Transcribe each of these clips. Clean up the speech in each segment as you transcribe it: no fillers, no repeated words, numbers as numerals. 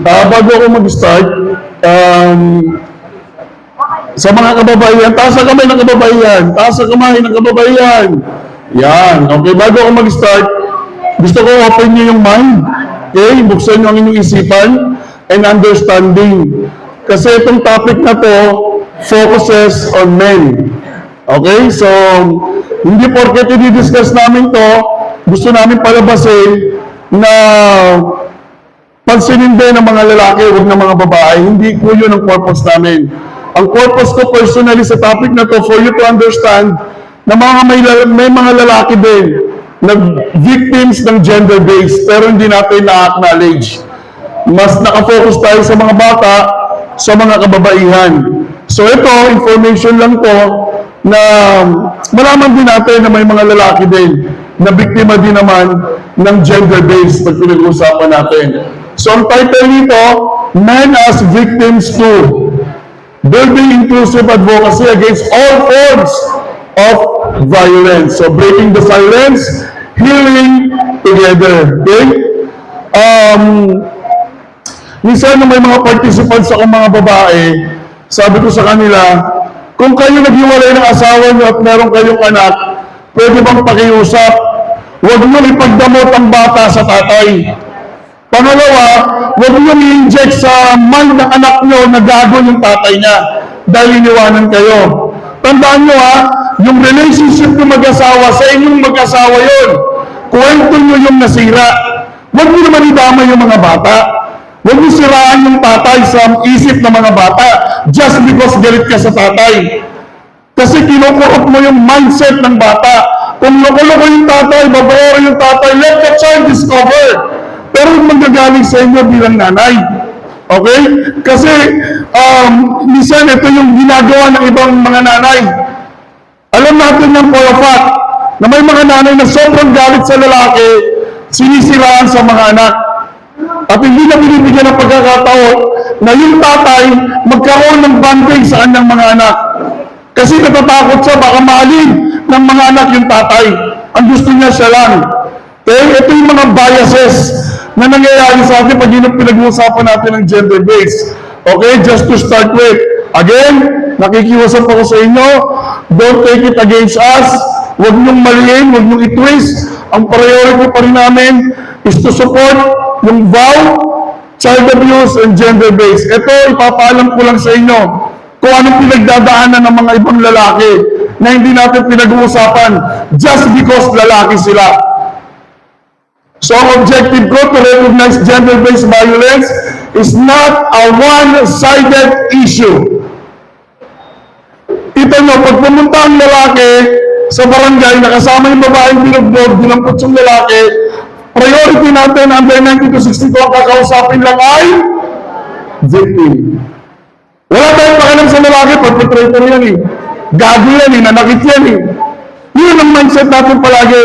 Bago ako mag-start, sa mga kababaihan, taas ang kamay ng kababaihan, taas ang kamay ng kababaihan. Yan, okay, bago ako mag-start, gusto ko open niyo yung mind, okay, buksan niyo ang inyong isipan and understanding. Kasi itong topic na to focuses on men. Okay, so hindi porket i-discuss namin to, gusto namin palabasin na pansinin din ng mga lalaki, huwag ng mga babae. Hindi po yun ang purpose namin. Ang purpose ko personally sa topic na to for you to understand na may mga lalaki din na victims ng gender-based pero hindi natin na-acknowledge. Mas nakafocus tayo sa mga bata, sa mga kababaihan. So ito, information lang to na malaman din natin na may mga lalaki din na biktima din naman ng gender-based pag pinag-uusapan natin. So ang title nito, Men as Victims Too. Building Inclusive Advocacy Against All Forms of Violence. So breaking the silence, healing together. Okay? Minsan na may mga participants akong mga babae, sabi ko sa kanila, kung kayo naghiwalay ng asawa niyo at meron kayong anak, pwede bang pakiusap? Huwag niyo ipagdamot ang bata sa tatay. Pangalawa, huwag niyo i-inject sa mind ng anak niyo na gago yung tatay niya dahil iniwanan kayo. Tandaan niyo yung relationship ng mag-asawa, sa inyong mag-asawa yun. Kwento niyo yung nasira. Huwag niyo naman idama yung mga bata. Huwag niyo siraan yung tatay sa isip ng mga bata just because galit ka sa tatay. Kasi kinukurot mo yung mindset ng bata. Kung loko-loko yung tatay, babaero yung tatay, let the child discover. Pero manggagaling sa inyo bilang nanay. Okay? Kasi minsan ito yung ginagawa ng ibang mga nanay. Alam natin ng for a fact na may mga nanay na sobrang galit sa lalaki, sinisiraan sa mga anak. At hindi na binibigyan ng pagkakataon na yung tatay magkaroon ng bonding sa kanyang mga anak. Kasi natatakot siya, baka maalin ng mga anak yung tatay. Ang gusto niya siya lang. Okay? Ito yung mga biases na nangyayari sa atin pag yun ang pinag-uusapan natin ng gender-based. Okay? Just to start with. Again, nakikiusap ako sa inyo, don't take it against us. Huwag niyong maliin, huwag niyong i-twist. Ang priority pa rin namin is to support yung vow, child abuse, and gender-based. Ito, ipapaalam ko lang sa inyo kung anong pinagdadaanan ng mga ibang lalaki na hindi natin pinag-uusapan just because lalaki sila. So, ang objective ko to recognize gender-based violence is not a one-sided issue. Ito nyo, pag pumunta ang lalaki sa barangay, nakasama yung babaeng binugbog, dinampot yung lalaki, priority natin under 9262 ang kakausapin lang ay victim. Wala tayong pakialam sa lalaki, perpetrator yan eh. Gago yan eh, nanakit yan eh. Yun ang mindset natin palagi.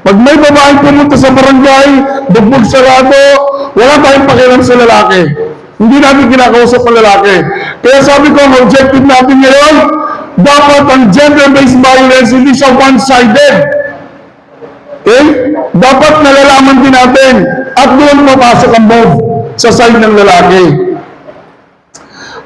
Pag may babaeng pumunta sa barangay, bugbog sarado, wala tayong pakialam sa lalaki. Hindi natin kinakausap ang lalaki. Kaya sabi ko, ang objective natin ngayon, dapat ang gender-based violence hindi siya one-sided. Okay? Dapat nalalaman din natin at doon papasok ang move sa side ng lalaki.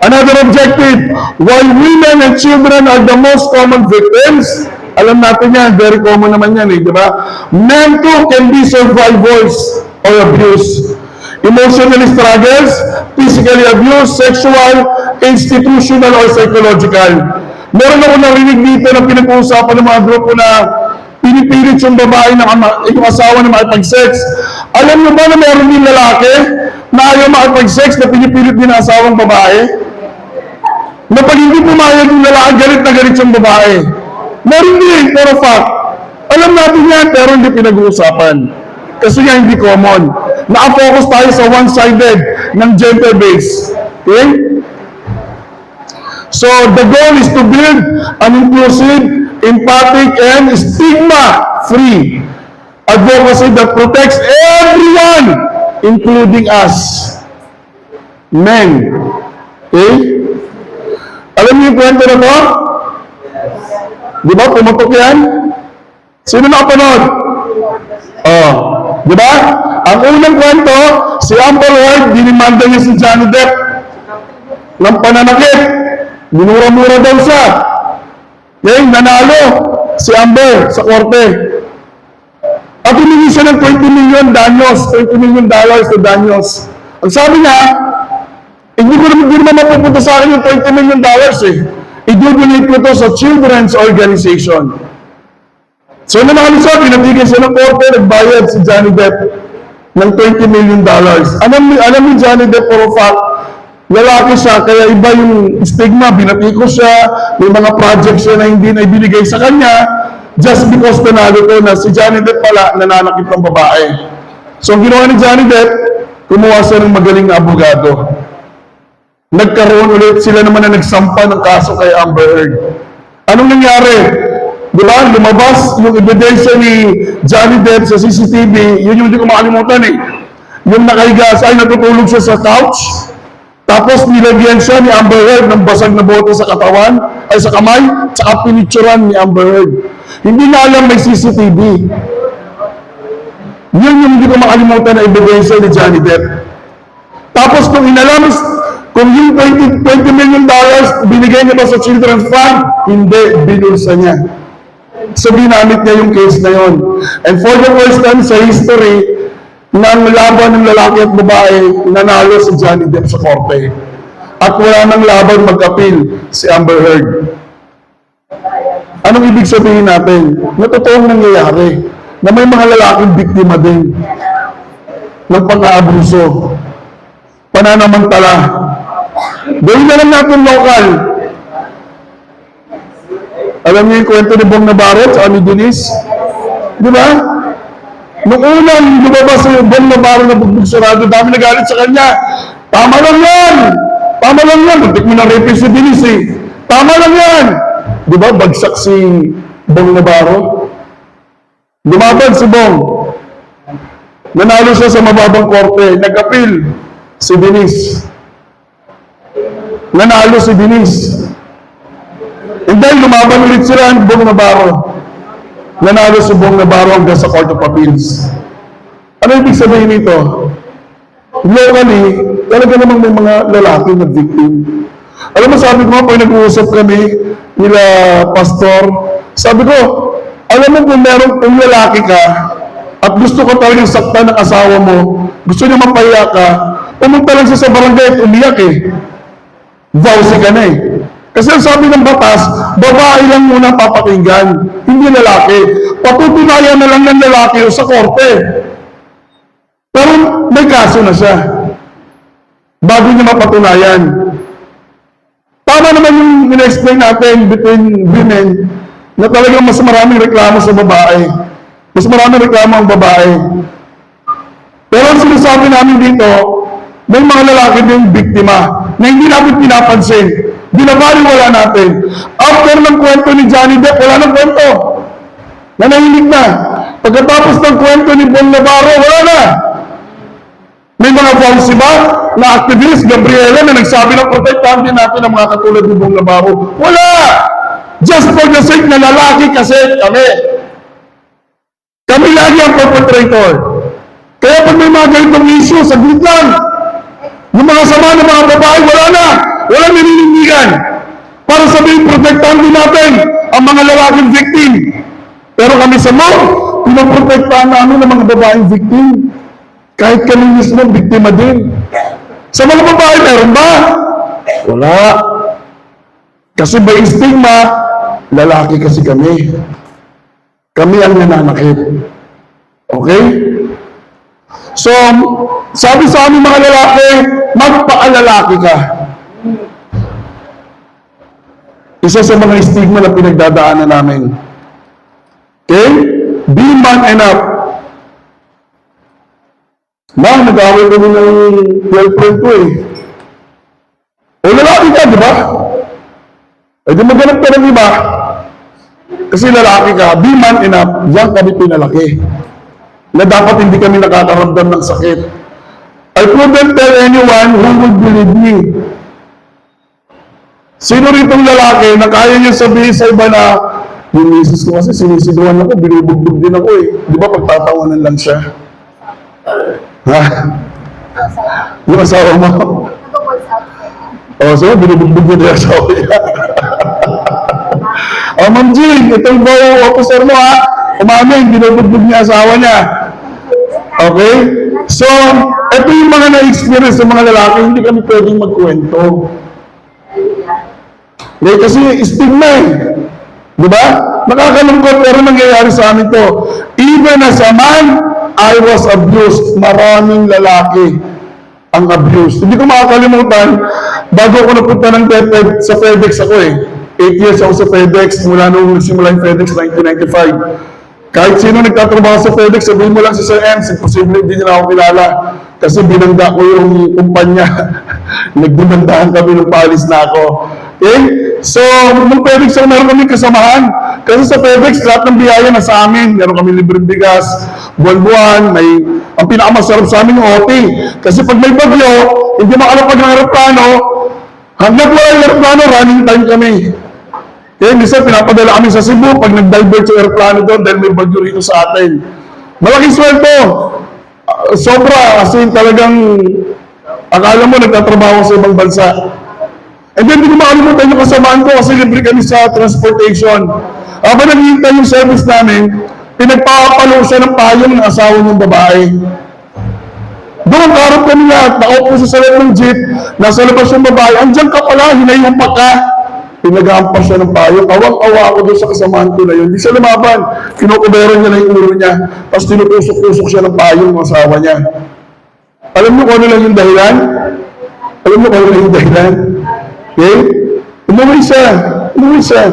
Another objective, while women and children are the most common victims, alam natin yan, very common naman yan, di ba? Men too can be survivors or abuse. Emotionally struggles, physically abuse, sexual, institutional, or psychological. Meron ako narinig dito na pinag-uusapan ng mga grupo na pinipilit yung babae na yung asawa na makipag-sex. Alam niyo ba na meron din lalaki na ayaw makipag-sex na pinipilit din ang asawang babae? Na pag hindi pumayag yung lalaki, galit na galit yung babae. Meron din, pero fact. Alam natin yan, pero hindi pinag-uusapan. Kasi nga hindi common. Naka-focus tayo sa one-sided ng gender-based. Okay? So, the goal is to build an inclusive, empathic, and stigma-free advocacy that protects everyone, including us, men. Okay? Alam niyo yung kwento na to? Di ba? Pumutok yan? Sino nakapanood? Di ba? Ang unang kwento, si Amber Heard, dinimanda niya si Johnny Depp ng pananakit. Minura-mura daw siya. Ngayon, nanalo si Amber sa korte. At humingi siya ng $20 million danyos, $20 million na danyos. Ang sabi niya, hindi naman mapupunta sa akin yung $20 million eh. I-donate ko to sa children's organization. So nanalo siya, pinatigyan siya ng korte, nagbayad si Johnny Depp ng $20 million. Alam ni Johnny Depp for a fact, lalaki siya, kaya iba yung stigma, binatiko siya, may mga projects siya na hindi na ibinigay sa kanya, just because panalo ko na si Johnny Depp pala nananakit ng babae. So ang ginawa ni Johnny Depp, kumuha siya ng magaling na abogado. Nagkaroon ulit sila naman na nagsampa ng kaso kay Amber Heard. Anong nangyari? Di ba? Lumabas yung ebidensya ni Johnny Depp sa CCTV, yun yung hindi ko makalimutan eh. Yung nakahiga ay natutulog siya sa couch, tapos nilagyan siya ni Amber Heard ng basag na bote sa katawan, ay sa kamay, tsaka pinicturan ni Amber Heard. Hindi na alam may CCTV. Yun yung hindi ko makalimutan na ebidensya ni Johnny Depp. Tapos kung inalam, kung yung $20 million binigay niya ba sa Children's Fund, hindi, binulsa niya. So ginamit niya yung case na yun. And for the first time sa history ng laban ng lalaki at babae, nanalo si Johnny Depp sa korte. At wala nang laban mag-appeal si Amber Heard. Anong ibig sabihin natin? Na totoong nangyayari na may mga lalaking biktima din ng pang-aabuso, pananamantala. Gawin na lang natin local. Alam niyo yung kwento ni Bong Navarro at ni Denise? Di ba? Nung unang lumabas si Bong Navarro na bugbog sarado, dami nagalit sa kanya. Tama lang yan! Tama lang yan! Muntik mo na rapin si Denise eh. Tama lang yan! Di ba? Bagsak si Bong Navarro. Lumaban si Bong. Nanalo siya sa mababang korte. Nag-appeal si Denise. Nanalo si Denise. And then, lumaban ulit sila ang Bong Navarro. Nanalo si Bong Navarro hanggang sa Court of Appeals. Ano ibig sabihin nito? Locally, talaga namang may mga lalaki na victim. Alam mo, sabi ko nga, pag nag-uusap kami nila pastor, sabi ko, alam mo kung kung lalaki ka, at gusto ka talagang saktan ng asawa mo, gusto niya mapahiya ka, pumunta lang siya sa barangay at umiyak eh. Vowsy ka na eh. Kasi ang sabi ng batas, babae lang muna papakinggan, hindi lalaki. Patutunayan na lang ng lalaki sa korte. Pero may kaso na siya. Bago niya mapatunayan. Tama naman yung in-explain natin between women na talagang mas maraming reklamo sa babae. Mas maraming reklamo ang babae. Pero ang sinasabi namin dito, may mga lalaki din biktima na hindi natin pinapansin. Binabaliwala natin. After ng kwento ni Johnny Depp, wala nang kwento. Nanahimik na. Pagkatapos ng kwento ni Bong Navarro, wala na. May mga false ba na activist, Gabriela, na nagsabi na protektahan din natin ang mga katulad ni Bong Navarro. Wala! Just for the sake na lalaki kasi kami. Kami lagi ang perpetrator. Kaya pag may mga ganitong issue, saglit lang. Yung mga sama ng mga babae, wala na. Walang naninindigan. Para sabihin, protektahan din natin ang mga lalaking victim. Pero kami sa mo, pinoprotektahan namin ang mga babaeng victim. Kahit kami mismo, biktima din. Sa mga babae, meron ba? Wala. Kasi by stigma, lalaki kasi kami. Kami ang nananakit. Okay? So, sabi sa aming mga lalaki, magpakalalaki ka. Isa sa mga stigma na pinagdadaanan namin. Okay? Be man enough. Nag-away kami ng girlfriend ko eh. O lalaki ka, di ba? E di maghanap ka ng iba. Kasi lalaki ka, be man enough. Yan kami pinalaki. Na dapat hindi kami nakakaramdam ng sakit. I couldn't tell anyone who would believe me. Sino ritong lalaki na kaya niya sabihin sa iba na yung misis ko kasi sinisigawan ako, binubugbog din ako eh. Di ba pagtatawanan lang siya? Ha? Yung asawa mo? Nag-voice out ko. O, so, binubugbog mo yung asawa niya. O, Ma'am Jean, itong officer mo ha, umamin, binubugbog niya asawa niya. Okay? So, ito yung mga na-experience ng mga lalaki, hindi kami pwedeng magkwento. Okay, kasi stigma eh. Di ba? Nakakalungkot pero nangyayari sa amin to. Even as a man, I was abused. Maraming lalaki ang abused. Hindi ko makakalimutan, bago ako napunta ng DepEd, sa FedEx ako eh. 8 years ako sa FedEx, mula nung nagsimula yung FedEx 1995. Kahit sino nagtatrabaho sa FedEx, sabihin mo lang si Sir Ems, imposible hindi nila ako kilala. Kasi binangga ko yung kumpanya. Nagdimandahan kami nung paalis na ako. Okay? So, nung FedEx ako, meron kami kasamahan. Kasi sa FedEx, lahat ng biyaya na sa amin. Meron kami libreng bigas, buwan-buwan, ang pinakamasarap sa amin yung OT. Kasi pag may bagyo, hindi makalapag ng aeroplano, hanggang wala yung aeroplano, running time kami. Okay, minsan pinapadala kami sa Cebu pag nag-divert sa aeroplano doon dahil may bagyo rito sa atin. Malaking sweldo. Sobra, kasi talagang akala mo nagtatrabaho sa ibang bansa. And then, hindi ko makalimutan yung kasamaan ko kasi libre kami sa transportation. Habang naghihintay yung service namin, pinagpapalo siya ng payong ng asawa ng babae. Doon, karap kami lahat, nakaupo sa loob ng jeep, nasa labas yung babae, andyan ka pala, hinayumpak ka. Pinag-aampas siya ng payong, awang-awa ako doon sa kasamaan ko na yun. Hindi siya lumaban, kinukubero niya na yung ulo niya, tapos tinutusok-tusok siya ng payong ng asawa niya. Alam niyo kung ano lang yung dahilan? Alam niyo kung ano lang yung dahilan? Okay? Umuwi siya.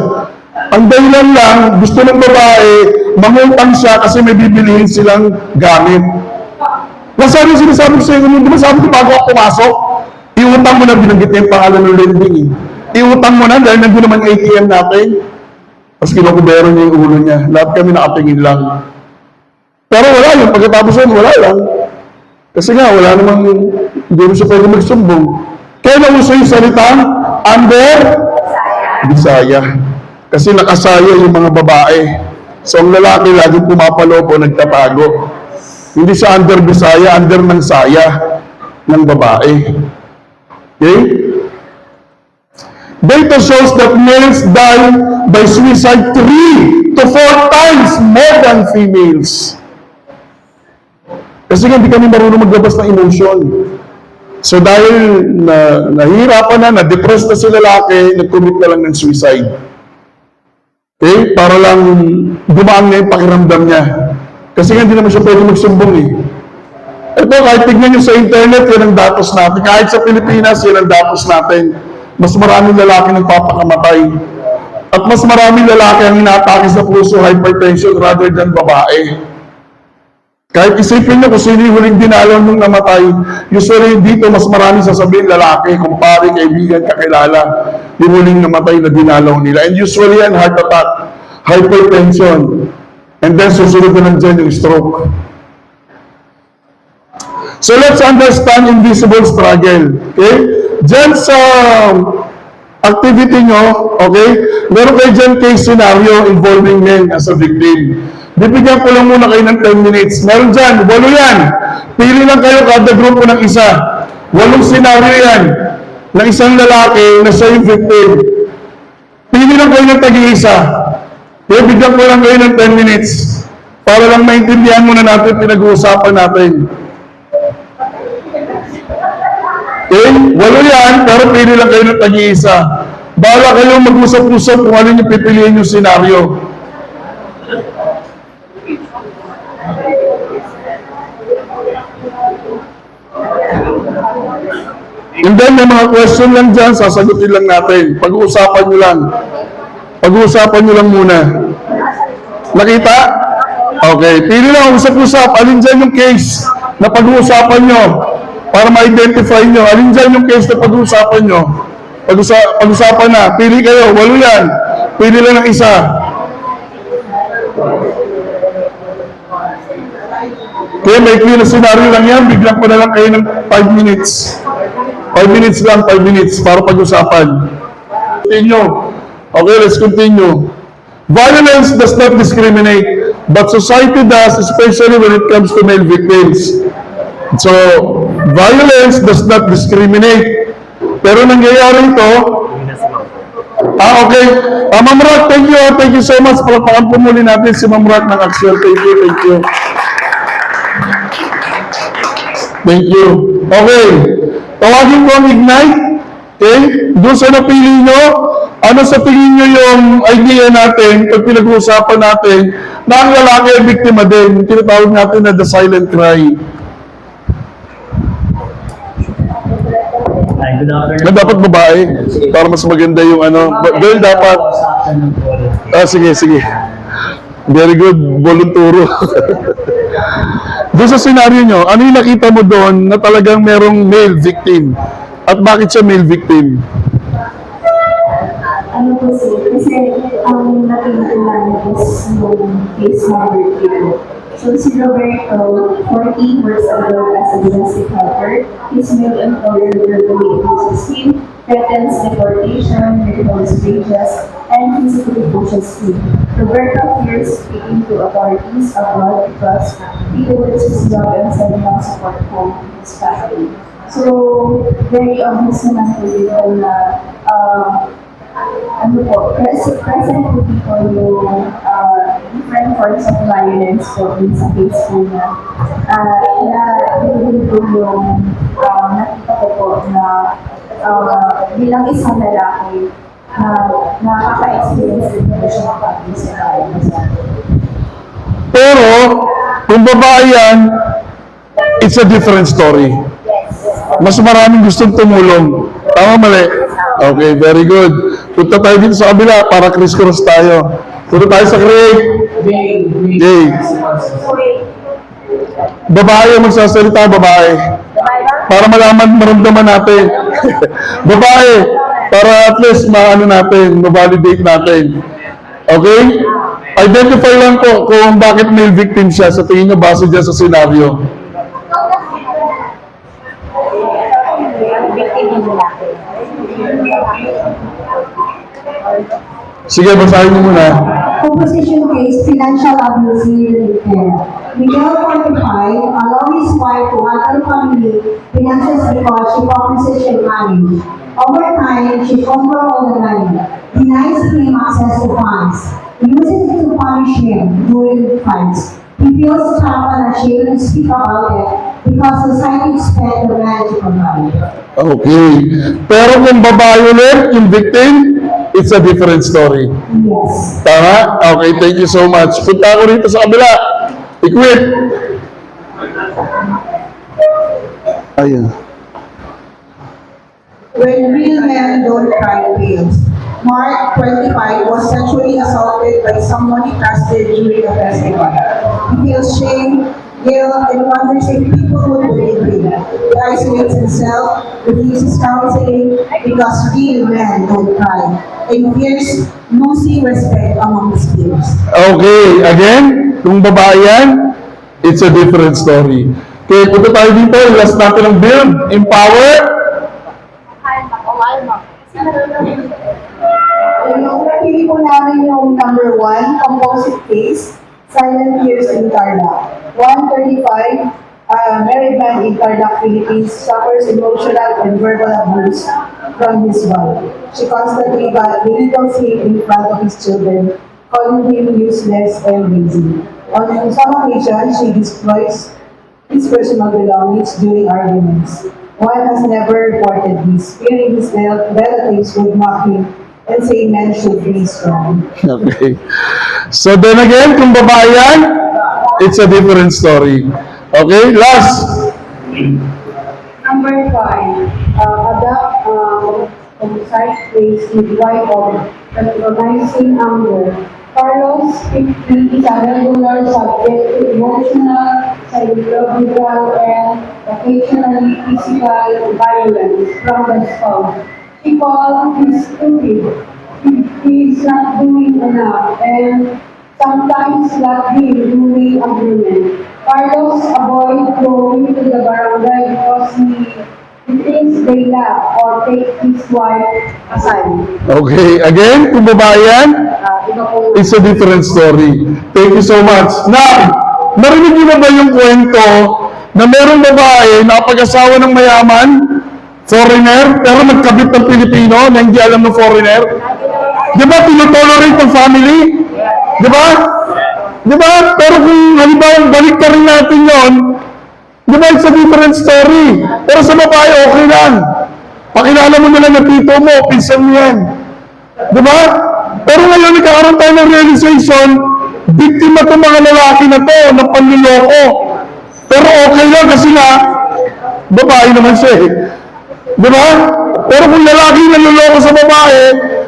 Ang dahilan lang, gusto ng babae, mangutang siya kasi may bibilihin silang gamit. Nasaan yung sinasabi ko sa inyo, di ba sabi ko bago ako pumasok, iutang mo na, binanggit niya yung pangalan ng lending eh. Iutang mo na dahil nandun naman yung ATM natin. Tapos kinukubero niya yung ulo niya. Lahat kami nakatingin lang. Pero wala yun, pagkatapos yun, wala lang. Kasi nga, wala namang, hindi mo siya pwede magsumbong. Kaya nauso yung salitang, under Bisaya. Kasi nakasaya yung mga babae. So ang lalaki laging pumapalobo, nagtatago. Hindi siya under Bisaya, under ng saya ng babae. Okay? Data shows that males die by suicide 3 to 4 times more than females. Kasi hindi kami marunong maglabas ng emotion. So dahil nahihirapan na, na-depressed na si lalaki, nag-commit na lang ng suicide. Okay? Para lang gumaan na yung pakiramdam niya. Kasi hindi naman siya pwede magsumbong eh. Ito, kahit tignan nyo sa internet, yan ang datos natin. Kahit sa Pilipinas, yan ang datos natin. Mas maraming lalaki nagpapakamatay. At mas maraming lalaki ang inaatake sa puso, hypertension, rather than babae. Kahit isipin nyo kung sino yung huling dinalaw nung namatay, usually dito mas maraming sasabihin lalaki, kumpare, kaibigan, kakilala, yung huling namatay na dinalaw nila. And usually yan, heart attack, hypertension, and then susunod na nandiyan yung stroke. So let's understand invisible struggle. Okay? Diyan sa activity nyo, okay, meron kayo dyan case scenario involving men as a victim. Bibigyan ko lang muna kayo ng 10 minutes. Meron dyan, 8 yan. Pili lang kayo kada grupo ng isa. 8 scenario yan ng isang lalaki na siya yung victim. Pili lang kayo ng tag-iisa. Bibigyan ko lang kayo ng 10 minutes para lang maintindihan muna natin pinag-uusapan natin. Okay? 8 yan, pero pili lang kayo ng tag-iisa. Bahala kayo mag-usap-usap kung ano yung pipiliin yung scenario. And then, may mga question lang dyan, sasagutin lang natin. Pag-uusapan nyo lang. Pag-uusapan nyo lang muna. Nakita? Okay. Pili lang, usap-usap. Alin dyan yung case na pag-uusapan nyo para ma-identify nyo. Alin dyan yung case na pag-uusapan nyo. Pag-usapan na. Pili kayo. 8 yan. Pili lang ng isa. Kaya may clear na scenario lang yan. Bigyan ko na lang kayo ng 5 minutes. 5 minutes lang, 5 minutes para pag-usapan. Continue. Okay, let's continue. Violence does not discriminate. but society does, especially when it comes to male victims. So, violence does not discriminate. Pero nangyayari ito, okay. Ma'am Rock, thank you. Thank you so much. Palakpakan po muli natin si Ma'am Rock ng Action. Thank you, thank you. Thank you. Okay. Tawagin ko ang Ignite. Okay? Doon sa napili nyo, ano sa tingin nyo yung idea natin pag pinag-uusapan natin na ang lalaki ay biktima din. Yung tinatawag natin na the silent cry. Ay, good afternoon. Na dapat babae para mas maganda yung ano. Girl dapat. Sige, sige. Very good, volunturo. Doon sa senaryo nyo, ano yung nakita mo doon na talagang merong male victim? At bakit siya male victim? Ano po kasi ang natintulan is yung case number 2. So si Roberto, 14 years ago as a domestic helper, his male employer verbally abuses him, threatens deportation, repels wages, and physically pushes him. Roberto fears speaking to authorities abroad because he loses his job and sending out support home to his family. So, very obvious naman po dito na ano po, present po dito yung different forms of violence po din sa case po na yun po yung nakita ko po na bilang isang lalaki na nakaka-experience din po siya makakabis sa violence. Pero, kung babae yan, it's a different story. Mas maraming gustong tumulong. Tama, mali? Okay, very good. Punta tayo dito sa kabila para criss-cross tayo. Punta tayo sa create. Yay. Babae ang magsasalita, babae. Para maramdaman natin. Babae. Para at least maano natin, ma-validate natin. Okay? Identify lang po kung bakit male victim siya sa tingin nyo base dyan sa senaryo. Sige, basahin mo muna. Composition case, financial abuse related care. Miguel 45, allow his wife to handle family finances because she composition manage. Over time, she controls the money, denies him access to funds, uses it to punish him during fights. He feels trapped and ashamed to speak about it because society expects the man to provide. Okay. Pero kung babae ulit, yung victim, it's a different story. Yes. Tama? Okay, thank you so much. Punta ako rito sa kabila. Equip. Ayun. When real men don't cry fails. Mark, 25, was sexually assaulted by someone he trusted during a festival. He feels shame, guilt, and wonders if people would believe him. He isolates himself, refuses counseling because real men don't cry, and fears losing respect among his peers. Okay, again, kung babae yan, it's a different story. Okay, punta tayo dito. Last natin ang build. Empower. Yung napili po namin yung number 1, composite case, silent tears in Tarlac. 135, married man in Tarlac, Philippines, suffers emotional and verbal abuse from his wife. She constantly belittles him in front of his children, calling him useless and lazy. On some occasions, she destroys his personal belongings during arguments. One has never reported this, fearing his relatives would mock him and say men should be strong. Okay. So then again, kung babae yan, it's a different story. Okay, last. Number 5, adapt homicide ways with light of recognizing anger. Carlos, 50, is a regular subject to emotional, psychological, and occasionally physical violence from the spouse. He calls him stupid. He is not doing enough, and sometimes not him doing agreement. Carlos avoids going to the barangay because he thinks they laugh or take his wife aside. Okay, again, kung babae yan, iba po. It's a different story. Thank you so much. Now, narinig niyo na ba yung kwento na merong babae na pag-asawa ng mayaman, foreigner, pero nagkabit ng Pilipino na hindi alam ng foreigner? Di ba, tinotolerate ng family? Di ba? Di ba? Pero kung halimbawa balik ka rin natin yon, di ba, it's a different story. Pero sa babae, okay lang. Pakilala mo na lang na tito mo, pinsan mo yan. Di ba? Pero ngayon, nagkakaroon tayo ng realization, biktima itong mga lalaki na to, ng panluloko. Pero okay lang kasi nga, babae naman siya eh. Di ba? Pero kung lalaki naluloko sa babae,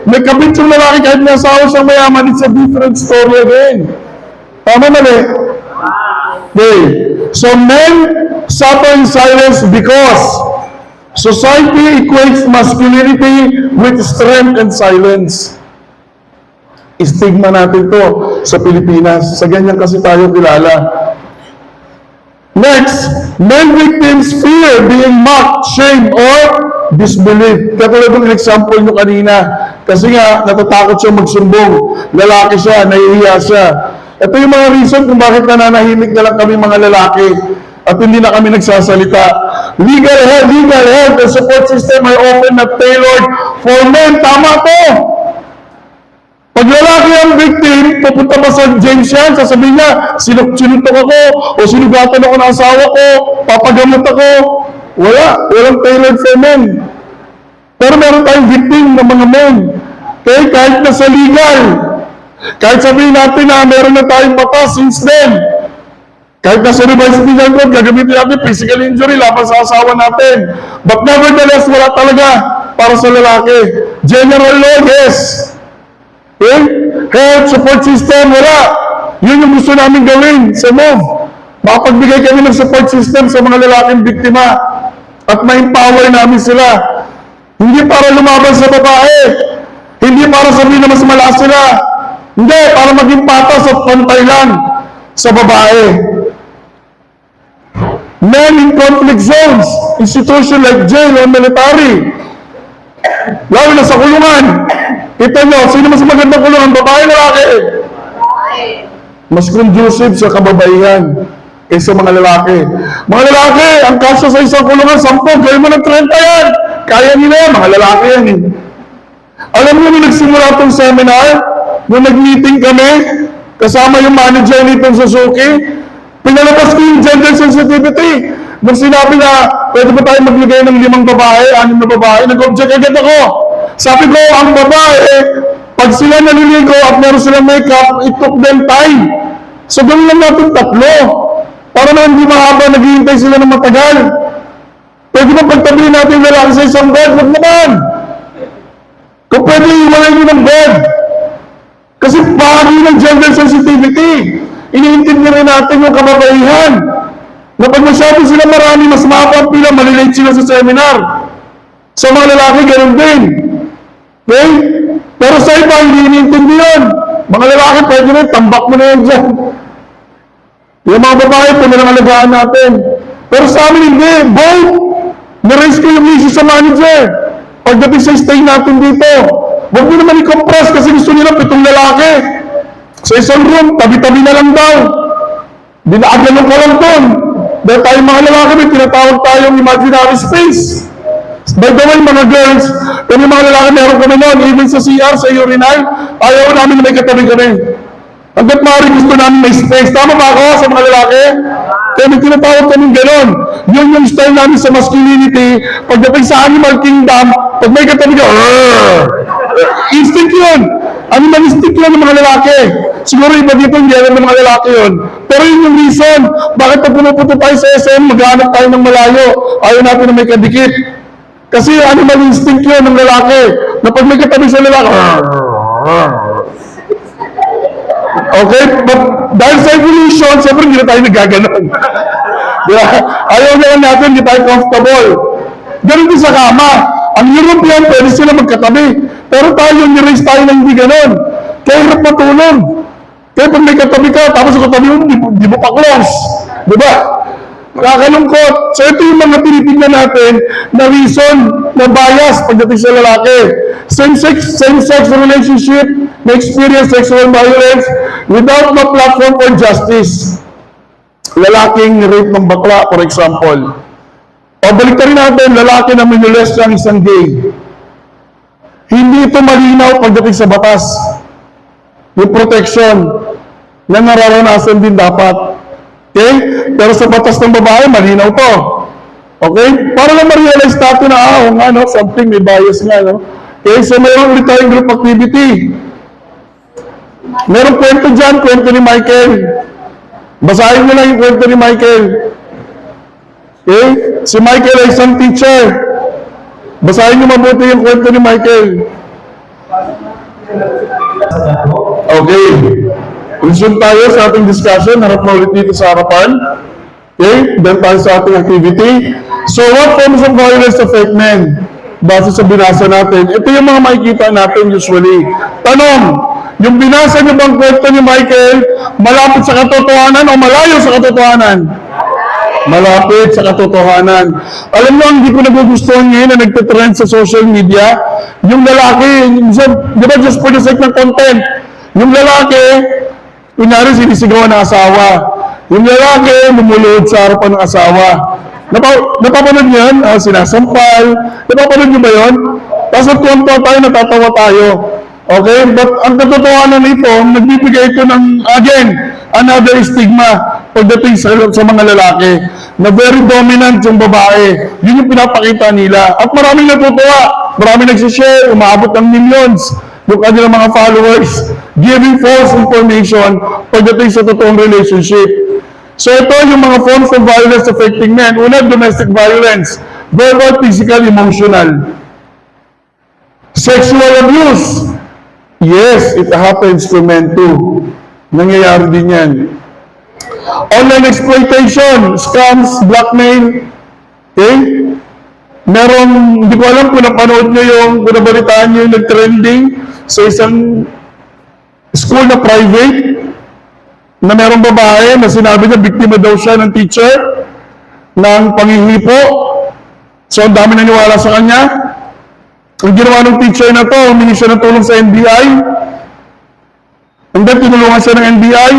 may kabit yung lalaki kahit may asawa siyang mayaman, it's a different story again. Tama mali? Okay. So men suffer in silence because society equates masculinity with strength and silence. Stigma natin to sa Pilipinas. Sa ganyan kasi tayo kilala. Next, male victims fear being mocked, shamed, or disbelieved. Katulad ng example nyo kanina. Kasi nga, natatakot siya magsumbong. Lalaki siya, nahihiya siya. Ito yung mga reason kung bakit nananahimik na lang kami mga lalaki at hindi na kami nagsasalita. Legal help and support system are often not tailored for men. Tama to! Pag lalaki ang victim, pupunta pa sa James yan, sasabihin niya, sinuntok ako, o sinugatan ako ng asawa ko, papagamot ako. Walang tailored for men. Pero meron tayong victim ng mga men. Okay, kahit nasa legal, kahit sabihin natin na meron na tayong mata since then, kahit nasa revised penal code, gagamitin natin physical injury laban sa asawa natin. But nevertheless, wala talaga para sa lalaki. General law, yes. Okay? Health support system, wala. Yun yung gusto namin gawin sa MOVE. Makapagbigay kami ng support system sa mga lalaking biktima at ma-empower namin sila. Hindi para lumaban sa babae. Hindi para sabihin na mas malakas sila. Hindi, para maging patas at pantay lang sa babae. Men in conflict zones, institution like jail or military, lalo na sa kulungan. Kita nyo, sino mas magandang kulungan? Babae o lalaki? Mas conducive sa kababaihan kaysa mga lalaki. Mga lalaki, ang kasya sa isang kulungan, 10, gawin mo ng 30 yan. Kaya nila yan, mga lalaki yan eh. Alam mo nung nagsimula itong seminar, nung nag-meeting kami, kasama yung manager nitong Suzuki, pinalabas ko yung gender sensitivity. Nung sinabi na, pwede ba tayo maglagay ng 5 babae, 6 na babae, nag-object agad ako. Sabi ko, ang babae, pag sila naliligo at meron silang makeup, it took them time. So, gawin lang natin 3. Para naman hindi mahaba, naghihintay sila ng matagal. Pwede ba pagtabihin natin yung lalaki sa isang bed? Wag naman. Kung pwede, iwalay nyo ng bed. Kasi bahagi ng gender sensitivity. Iniintindi rin natin yung kababaihan. Na pag masyado sila marami, mas mahaba ang pila, malilate sila sa seminar. Sa mga lalaki, ganun din. Okay? Pero sa iba, hindi iniintindi yun. Mga lalaki, pwede rin, tambak mo na yan dyan. Yung mga babae, ito na lang alagaan natin. Pero sa amin, hindi. Both! Na-raise ko yung issue sa manager. Pagdating sa stay natin dito, huwag mo naman i-compress kasi gusto nila 7 lalaki. Sa isang room, tabi-tabi na lang daw. Dinaagalong ka lang doon. Dahil tayong mga lalaki, may tinatawag tayong imaginary space. By the way, mga girls, kung yung mga lalaki meron kami noon, even sa CR, sa urinal, ayaw namin na may katabi kami. Hanggat maaari gusto namin may space. Tama ba ako sa mga lalaki? Kaya may tinatawag kami gano'n. Yun yung style namin sa masculinity. Pagdating sa animal kingdom, pag may katabi ka, instinct yun. Animalistic yun ng mga lalaki. Siguro iba dito, hindi alam ng mga lalaki yun. Pero yun yung reason. Bakit pag pumupunta tayo sa SM, maghanap tayo ng malayo. Ayaw natin na may kadikit. Kasi animal instinct yun ng lalaki. Na pag may katabi sa lalaki, okay? But dahil sa evolution, siyempre hindi na tayo nagaganon. Diba? Ayaw na lang natin, hindi tayo comfortable. Ganun din sa kama. Ang European, pwede sila magkatabi. Pero tayo, niraise tayo na hindi ganon. Kaya hirap matulog. Kaya pag may katabi ka, tapos sa katabi mo, di mo pa close. Diba? Nakakalungkot. So ito yung mga tinitignan natin na reason, na bias pagdating sa lalaki. Same-sex relationship, na experience sexual violence without no platform for justice. Lalaking rape ng bakla, for example. O balik rin natin, lalaki na minolest ang isang gay. Hindi ito malinaw pagdating sa batas. Yung protection na nararanasan din dapat. Okay? Pero sa batas ng babae, malinaw to. Okay? Para lang ma-realize natin na, nga, no? Something, may bias nga, no? Okay? So, mayroon ulit tayong group activity. Merong kwento dyan, kwento ni Michael. Basahin nyo lang yung kwento ni Michael. Okay? Si Michael ay isang teacher. Basahin nyo mabuti yung kwento ni Michael. Okay. Resume tayo sa ating discussion. Harap na ulit dito sa harapan. Okay? Then tayo sa ating activity. So, what forms of violence affect men? Base sa binasa natin. Ito yung mga makikita natin usually. Tanong, yung binasa niyo bang kwento ni Michael, malapit sa katotohanan o malayo sa katotohanan? Malapit sa katotohanan. Alam mo, hindi ko nagugustuhan ngayon na nagtitrend sa social media, yung lalaki, di ba just for the sake ng content, yung lalaki, kunyari sinisigawan ng asawa. Yung lalaki, lumulod sa harapan ng asawa. Napapanood niyo yan? Sinasampal. Napapanood niyo ba yun? Tapos nagtuwan tayo, natatawa tayo. Okay? But ang katotohanan nito, nagbibigay ito ng, again, another stigma pagdating sa mga lalaki na very dominant yung babae. Yun yung pinapakita nila. At maraming natutuwa. Maraming nagsishare, umaabot ng millions yung kanilang mga followers, giving false information pagdating sa totoong relationship. So ito yung mga forms of violence affecting men. Una, domestic violence. Verbal, physical, emotional. Sexual abuse. Yes, it happens to men too. Nangyayari din yan. Online exploitation, scams, blackmail. Okay? Merong, hindi ko alam kung napanood nyo kung nabalitaan nyo yung nag-trending sa isang school na private, na merong babae na sinabi niya, biktima daw siya ng teacher ng panghihipo. So, ang dami naniwala sa kanya. Ang ginawa ng teacher na to, humingi siya ng tulong sa NBI. And then, tinulungan siya ng NBI.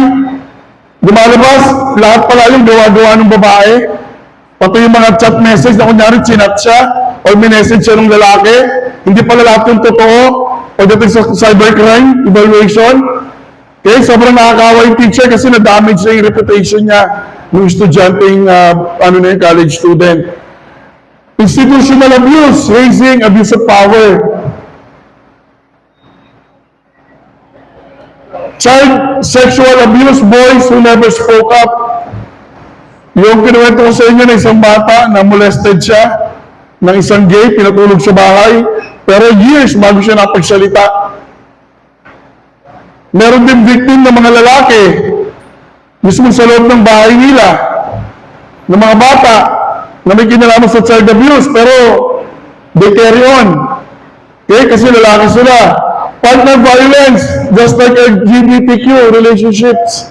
Lumalabas, lahat pala yung gawa-gawa ng babae. Pati yung mga chat message na kunyari chinat siya o minessage siya ng lalaki. Hindi pala lahat yung totoo. Pagdating sa cybercrime, evaluation. Okay, sobrang nakakawa yung teacher kasi na-damage na yung reputation niya ng estudyanteng, college student. Institutional abuse, raising abuse of power. Child sexual abuse, boys who never spoke up. Yung kinuwento ko sa inyo na isang bata na molested siya ng isang gay, pinatulog sa bahay, pero years bago siya napagsalita. Meron din victim ng mga lalaki, mismo sa loob ng bahay nila, ng mga bata, na may kinalaman sa child abuse, pero they carry on. Okay? Kasi lalaki sila. Partner violence, just like LGBTQ relationships.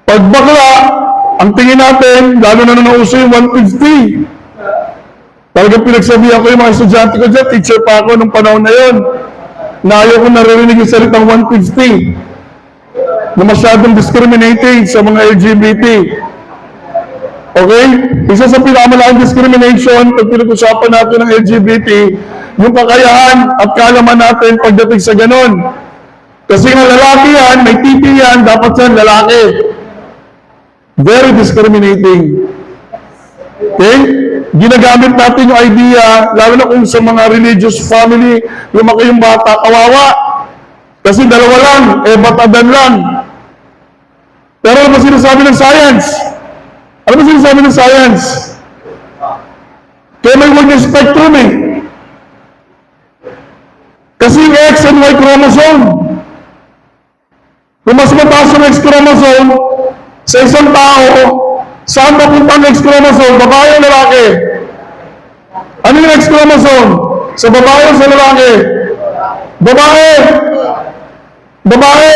Pag bakla, ang tingin natin, lalo na nauso yung 150. Talagang pinagsabihan ko yung mga estudyante ko dyan, teacher pa ako nung panahon na yun, na ayaw ko naririnig yung salitang 150 na masyadong discriminating sa mga LGBT. Okay? Isa sa pinakamalaking discrimination pag pinag-usapan natin ng LGBT, yung kakayahan at kaalaman natin pagdating sa ganon. Kasi nga lalaki yan, may titi yan, dapat yan lalaki. Very discriminating. Okay? Ginagamit natin yung idea, lalo na kung sa mga religious family, lumaki yung bata, kawawa. Kasi dalawa lang, batadan lang. Pero ano ba sinasabi ng science? Ano ba sinasabi ng science? Kaya may word yung spectrum eh. Kasi yung X and Y chromosome, kung mas mataas yung X chromosome, sa isang tao, saan papunta ang X chromosome? Babae o lalaki? Ano yung X chromosome? Sa babae o sa lalaki? Babae! Babae!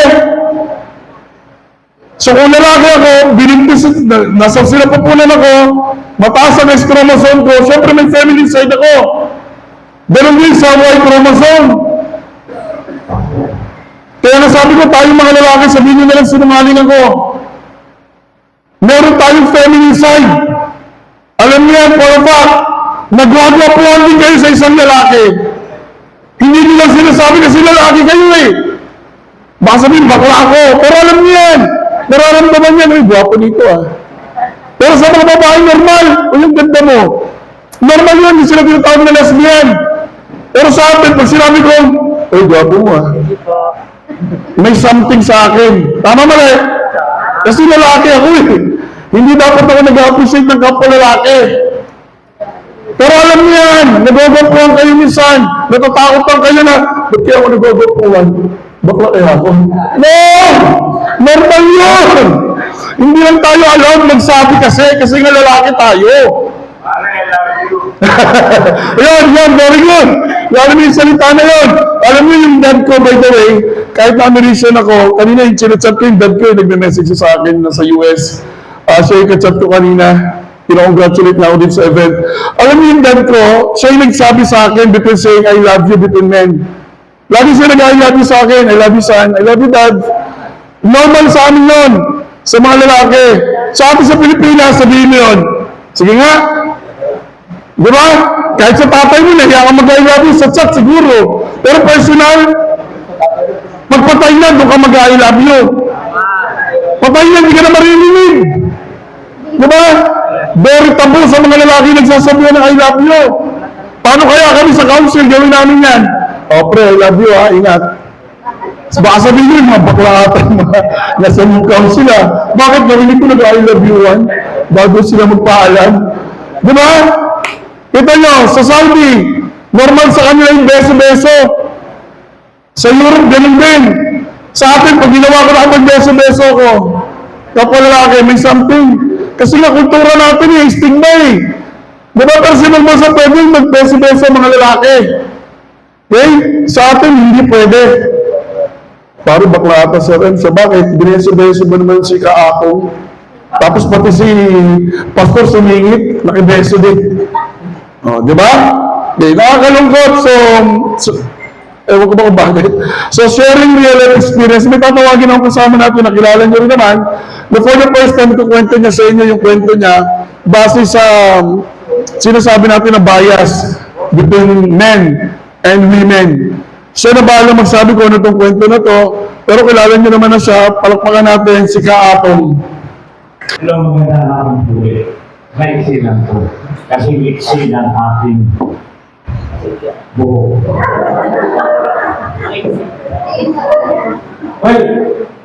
So kung lalaki ako, binigtis, nasa sila papunan ako, mataas ang X chromosome ko, syempre may feminine side ako. Ganun din sa Y chromosome. Kaya nasabi ko, tayong mga lalaki, sabihin nyo na lang sinungaling ako. Meron tayong feminine side. Alam niyo yan, for a fact, nagwagwapuan din kayo sa isang lalaki. Hindi nyo lang sinasabi kasi lalaki kayo eh. Baka sabihin, bakla ako. Pero alam niyo yan. Nararamdaman yan, uy, gwapo dito ah. Pero sa mga babae, normal. O yung ganda mo. Normal yun, hindi sila tinatawag na lesbian. Pero sa atin, pag sinabi ko, uy, gwapo mo ah. May something sa akin. Tama mali? Kasi lalaki ako eh. Hindi dapat ako nag-appreciate ng kapwa lalaki. Pero alam niyo yan, nagogompuan kayo minsan. Natatakot lang kayo na, ba't kaya ako nagogompuan? Bakla kaya ako? No! Normal yun! Hindi lang tayo alam magsabi kasi nga lalaki tayo. Yan, very good. Alam mo yung salita na yun. Alam mo yung dad ko, by the way, kahit na-American ako, kanina yung chinachat ko, yung dad ko, yung nagme-message sa akin na sa US. Siya yung kachat ko kanina. Pina-congratulate na ako din sa event. Alam mo yung dad ko, siya yung nagsabi sa akin between saying I love you between men. Lagi siya nag-I love you sa akin, I love you son, I love you dad. Normal sa amin yun, sa mga lalaki. Sa atin sa Pilipinas, sabihin mo yun. Sige nga. Di ba? Kahit sa tatay mo, nahiya ka mag-I love you sa chat siguro. Pero personal, magpatay na, doon ka mag-I love you. Patay na, hindi ka na maririnig. Di ba? Very taboo sa mga lalaki nagsasabihan ng I love you. Paano kaya kami sa council gawin namin yan? O pre, I love you ha, ingat. Baka sabihin nyo, mga bakla ata mga nasa new council ha. Bakit narinig ko nag-I love you one? Bago sila magpaalam. Di ba? Kita nyo, sa Saudi, normal sa kanila yung beso-beso. Sa Europe, ganun din. Sa atin, pag ginawa ko na mag-beso-beso ko, kapwa lalaki, may something. Kasi nga, kultura natin eh, stigma eh. Diba, personal mo sa pwede mag-beso-beso mga lalaki. Okay? Sa atin, hindi pwede. Paro bakla ata sa rin. Sa bakit? Bineso-beso ba naman si Kaakong? Tapos pati si Pastor sumingit, nakibeso din. O, di ba? Okay, nakakalungkot. So ewan ko ba kung bakit. So, sharing real life experience. May tatawagin akong kasama natin, nakilala nyo rin naman. Na for the first time, kukwento niya sa inyo yung kwento niya base sa sinasabi natin na bias between men and women. Siya na bahala magsabi ko ano itong kwento na to, pero kilala nyo naman na siya, palakpakan natin si Kaatong. Hello, magandang hapon po ulit. Maiksi lang po. Kasi iksi ng ating buhok. Well,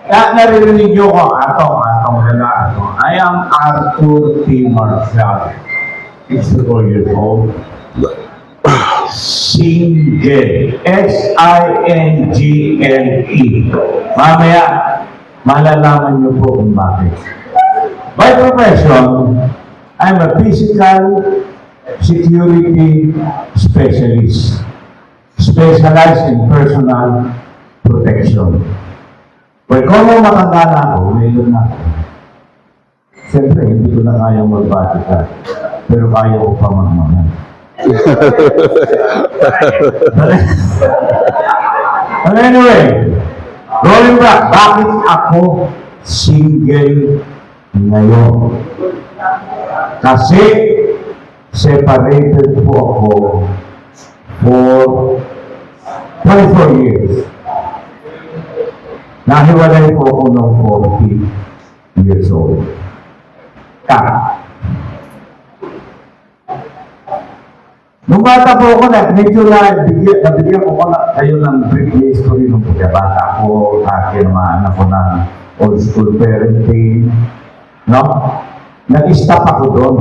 naririnig nyo ko atong lalaki. I am Arthur T. Marcial, 64 years old. Single. S-I-N-G-L-E. Mamaya, malalaman nyo po kung bakit. By profession, I'm a physical security specialist. Specialized in personal protection. Well, kung makagana ako, ngayon na ako. Siyempre, hindi ko na kayang magbatikan. Pero kaya ko pa magmamahal. But anyway, going back, bakit ako single ngayon? Kasi separated po ako for 24 years. Nahiwalay po ako ng 40 years old. Nung bata po ako medyo nabigyan ko kayo ng brief history nung pagkabata ako, akin mga anak ko ng old school parenting. No? Nag-stop ako doon.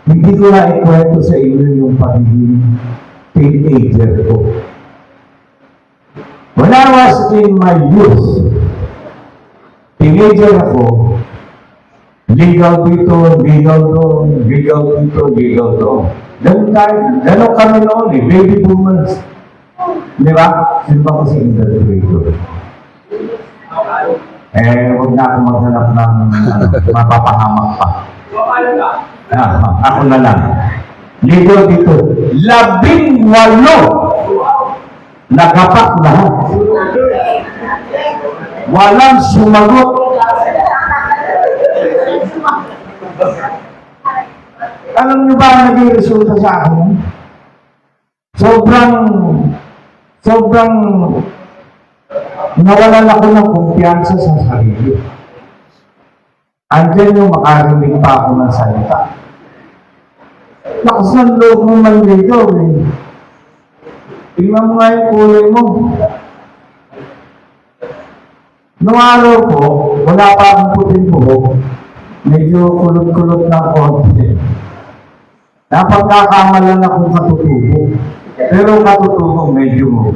Hindi ko na ikwento sa inyo yung pagiging teenager ko. When I was in my youth, teenager ako, legal dito, legal doon, legal dito, legal doon. Ganun kami noon eh, baby boomers. Di ba? Sino ba kasi industry? Huwag na ako maghanap ng mapapahamak pa. Ako na lang. Legal dito, 18 nagapak lahat. Walang sumagot. Alam niyo ba ang naging resulta sa akin? Sobrang nawalan ako ng kumpiyansa sa sarili. Andiyan yung makarinig pa ako ng salita. Lakas ng loob mo manligaw eh. Tingnan mo nga yung kulay mo. Noong araw ko, wala pa akong puting buhok. Medyo kulot-kulot ng konti. Napagkakamalan akong katutubo. Pero katutubo medyo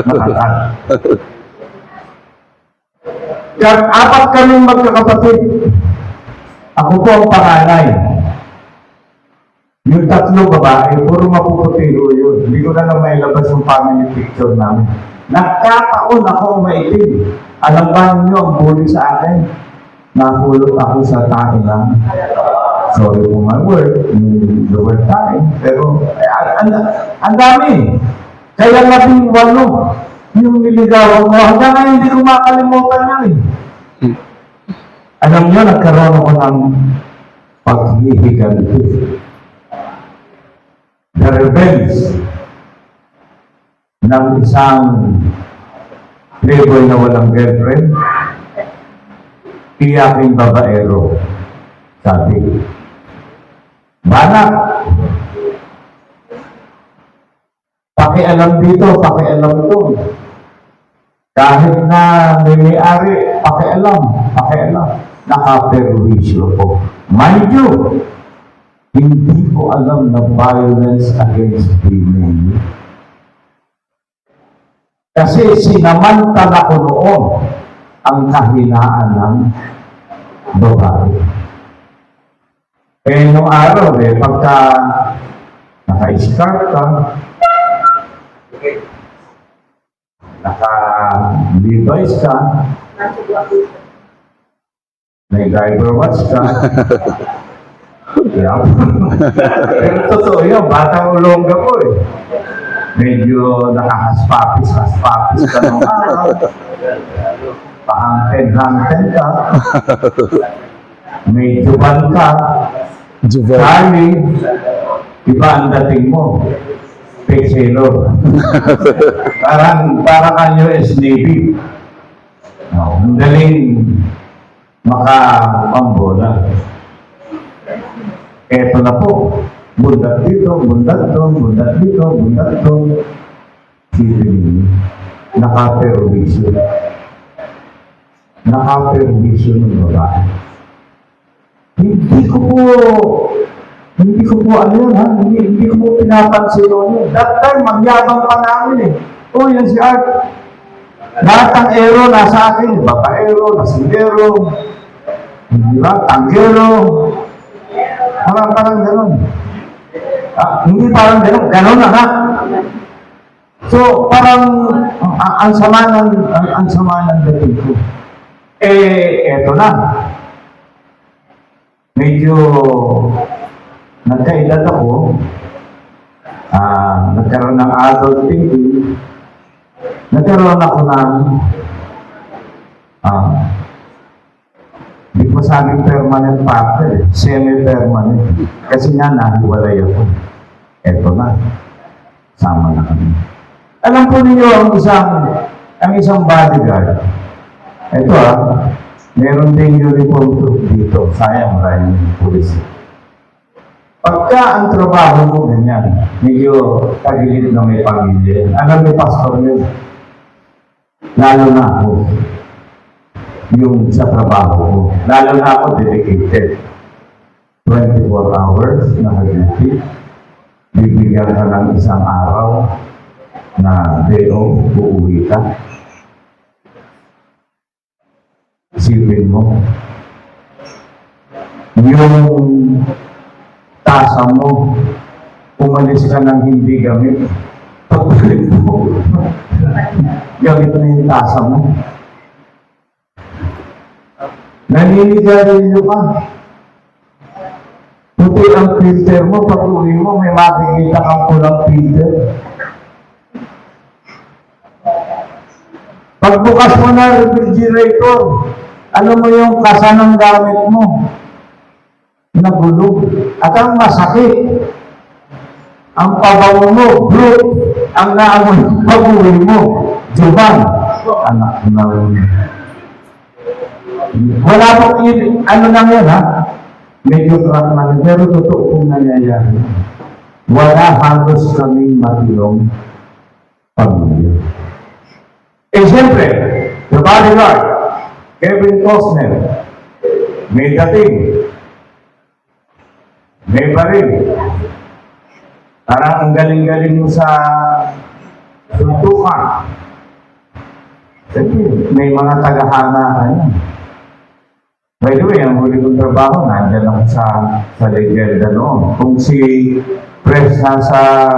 nakakat. Kaya apat kaming magkakapatid. Ako po ang panganay. Yung tatlo babae, puro mapuputiho yun. Hindi ko na mailabas yung family picture namin. Nagkataon ako maitim. Alam ba ninyo ang bully sa akin? Nahulog ako sa tae lang. Sorry for my word, the word tae. Pero ang dami. Kaya 18 yung niligawan ko. Hanggang ngayon hindi ko makalimutan yan eh. Alam niyo, nagkaroon ako ng paghihiganti. The revenge ng isang playboy na walang girlfriend, iyaking babaero. Sabi, Banak, pakialam dito, pakialam to. Kahit na may-ari, pakialam. Nakaperwisyo ko. Mind you, hindi ko alam na violence against women. Kasi sinamantala ko noon ang kahinaan ng babae. Eh, nung araw, pagka naka-scarf ka, naka-Levi's ka, may driver watch ka, yeah. Pero totoo yun, batang ulongga ko eh. Medyo nakahaspapis ka nung araw. Paangkin-hangkin ka. May juban ka. Charlie, iba ang dating mo. Pexelo. Parang kanyo US Navy. Ang galing makapambola. Eto na po. Bundat dito, bundat doon, bundat dito, bundat doon. Sipin, nakaperwisyo. Nakaperwisyo ng babae. Hindi ko po ano yun ha, hindi ko po pinapansin yun. That time, magyabang pa namin eh. Oh, yan si Art. Lahat ng aero nasa akin. Babaero, nasidero, di ba, tanggero. Parang gano'n. Hindi parang gano'n na nga. So, parang ang sama ng dating ko. Eto na. Medyo nagkaedad ako, nagkaroon ng adult thinking, nagkaroon ako ng hindi ko masabing permanent partner, semi-permanent. Kasi nga nahiwalay ako. Eto na, sama na kami. Alam po ninyo ang isang bodyguard. Ito meron din uniform troop dito. Sayang maraming pulis. Pagka ang trabaho mo ganyan, medyo tagilid na may pamilya. Alam ni Pastor yun. Lalo na ako. Yung sa trabaho ko. Lalo na ako dedicated. 24 hours na duty. Bibigyan ka ng isang araw na day off, uuwi ka. Isipin mo. Yung tasa mo, umalis ka ng hindi gamit. Pagbalik mo, gamit na yung tasa mo. Naninigarilyo ka. Puti ang filter mo, pag uwi mo, may makikita kang pulang filter. Pag Pagbukas mo na refrigerator, alam mo yung kasa ng gamit mo, nagulog. At ang masakit, ang pabango mo, blue, ang naamoy pag-uwi mo, Juban. Anak na rin. Wala po, ano lang yan ha? Medyo crack na rin, pero totoo kong nangyayari. Wala halos kaming matilong pamilya. Eh siyempre, the bodyguard, Kevin Costner, may dating, may baril. Parang ang galing-galing mo sa suntukan. Siyempre, may mga tagahanga ka yan. By the way, ang huli kong trabaho, nandyan ako sa legenda noon. Kung si Press nasa,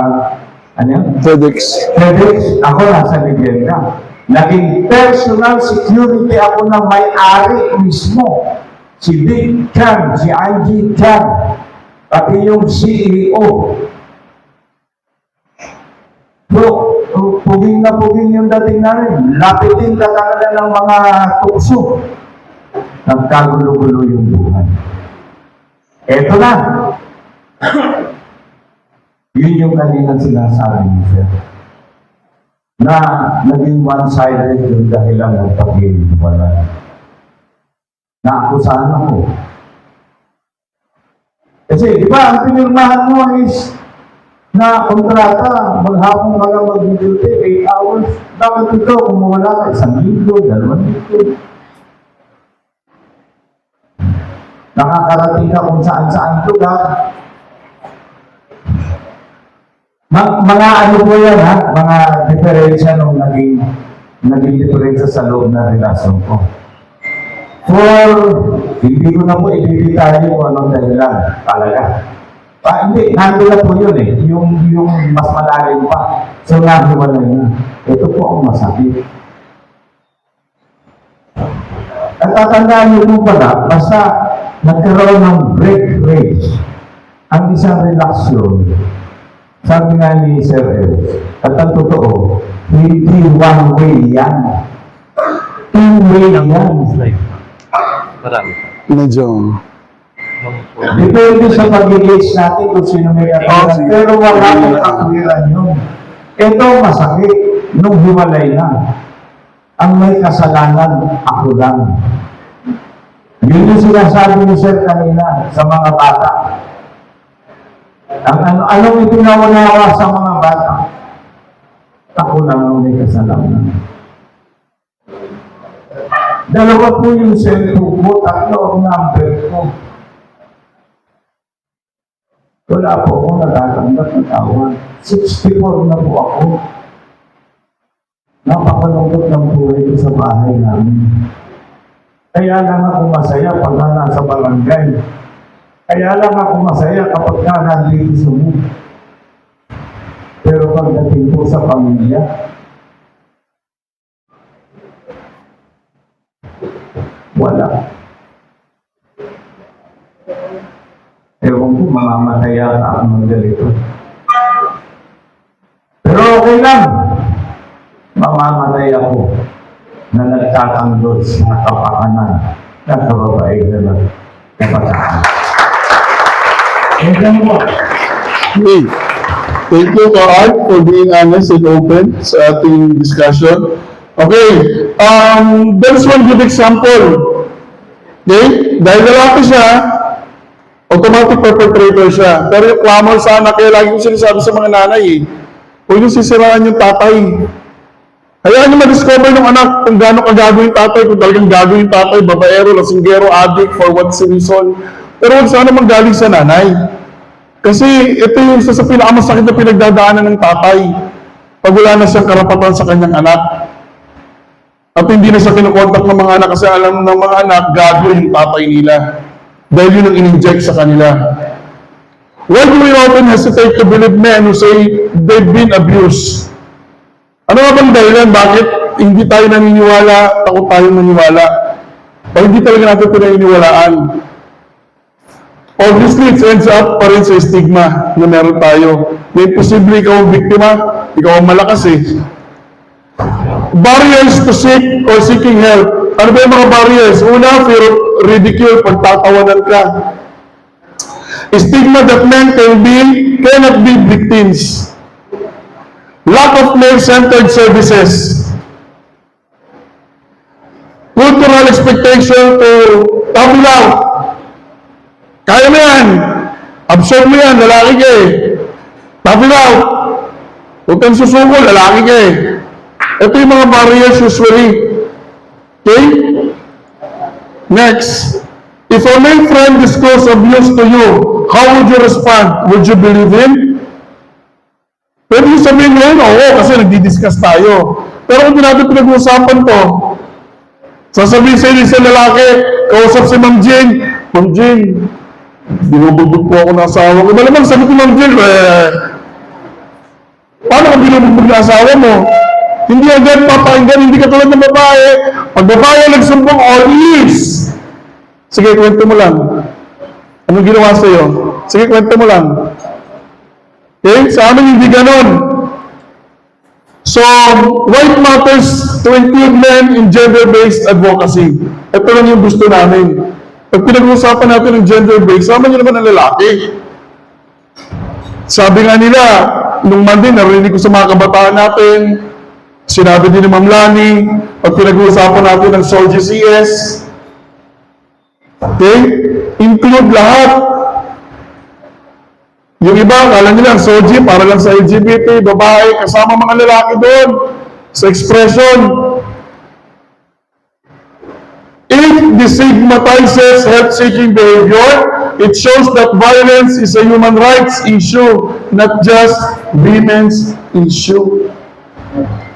ano yan? FedEx. FedEx, ako nasa legenda. Naging personal security ako ng may-ari mismo. Si Dick Chan, si Angie Chan, pati yung CEO. So, puging na puging yung dating namin. Lapitin ka talaga ng mga tukso. Nagkagulo-gulo yung buhay. Eto na. Yun yung kanina sinasabi niyo, sir. Na naging one-sided yung dahilan ng pag-iiwala. Naakusahan ako. Kasi, di ba, ang pinirmahan mo is na kontrata, maghapon ka lang mag-duty, 8 hours. Dapat ito, kung mawala ka, 1 linggo, 2 linggo. Nakakarating ka kung saan-saan lugar. Mga ano po yan ha, mga diferensya nung naging diferensya sa loob ng relasyon ko. Hindi ko na po ibibigay kung anong dahilan talaga. Hindi, nandun na po yun eh, yung mas malalim pa. So nahiwalay na. Ito po ang masakit. At tatandaan niyo po pala, basta nagkaroon ng break race ang isang relasyon. Sabi nga ni Sir El, at ang totoo, hindi one way yan. Two-way yan. Marami. Medyo. Depende sa pag-i-age natin kung sino may katuwiran. Pero wala mong katuwiran yun. Ito masakit nung hiwalay na. Ang may kasalanan, ako lang. Yun yung sinasabi ni Sir kanina sa mga bata. Anong ipinaunawa sa mga bata? Ako lang ang may kasalanan. Dalawa po yung cellphone ko, 3 ang number ko. Wala po akong natatanggap ng tawag. 64 na po ako. Napakalungkot ng buhay ko sa bahay namin. Kaya lang ako masaya pag nasa barangay. Kaya lang ako masaya kapag nandito sa mo. Pero pagdating po sa pamilya, wala. Ewan ko, mamamatay ata ako ng ganito. Pero okay lang. Mamamatay ako na nagtatanggol sa kapakanan ng kababaihan ng kabataan. Hey, thank you, Art, for being honest and open sa ating discussion. Okay, there's one good example. Okay, dahil lalaki siya, automatic perpetrator siya. Pero yung clamor sa anak, kaya lagi ko sinasabi sa mga nanay huwag yung sisiraan yung tatay. Hayaan nyo ma-discover ng anak kung gaano kagago yung tatay, kung talagang gago yung tatay, babaero, lasinggero, addict, for what reason. Pero huwag sana manggaling sa nanay. Kasi ito yung isa sa pinakamasakit na pinagdadaanan ng tatay pag wala na siyang karapatan sa kanyang anak. At hindi na siya kinukontak ng mga anak kasi alam ng mga anak, gago yung tatay nila. Dahil yun ang in-inject sa kanila. Why do we often hesitate to believe men who say they've been abused? Ano nga bang dahilan? Bakit hindi tayo naniniwala, takot tayo maniwala? O hindi talaga natin pinaniniwalaan? Obviously, it ends up pa rin sa stigma na meron tayo. Na imposible ikaw ang biktima, ikaw ang malakas eh. barriers to seek or seeking help. Ano ba yung mga barriers? Una, fear of ridicule, pagtatawanan ka. Stigma that men cannot be victims. Lack of male-centered services. Cultural expectation to tough it out. Kaya mo yan. Absorb mo yan, lalaki ka eh. Tough it out. Huwag kang susuko, lalaki ka eh. Ito yung mga barriers usually. Okay? Next. If a male friend discloses abuse to you, how would you respond? Would you believe him? Pwede yung sabihin ngayon, oo, kasi nagdi-discuss tayo. Pero kung di natin pinag-uusapan to, sasabihin sa isang lalaki, kausap si Ma'am Jane, Ma'am Jane, binubugbog po ako ng asawa ko. Malamang sabi ko, Ma'am Jane, paano kung binubugbog ng asawa mo? Hindi agad papakinggan, hindi ka tulad ng babae. Pag babae nagsumbong, all ears. Sige, kwento mo lang. Anong ginawa sa'yo? Sige, kwento mo lang. Okay? Sa amin, hindi ganon. So, why it matters to include men in gender-based advocacy? Ito lang yung gusto namin. Pag pinag-uusapan natin ng gender-based, sama nyo naman ang lalaki. Sabi nga nila, nung Monday, narinig ko sa mga kabataan natin, sinabi din ni Ma'am Lani, pag pinag-uusapan natin ng SOLGE CS, okay? Include lahat. Yung iba, akala nila ang SOGI para lang sa LGBT, babae, kasama mga lalaki doon, sa expression. If destigmatizes help-seeking behavior, it shows that violence is a human rights issue, not just women's issue.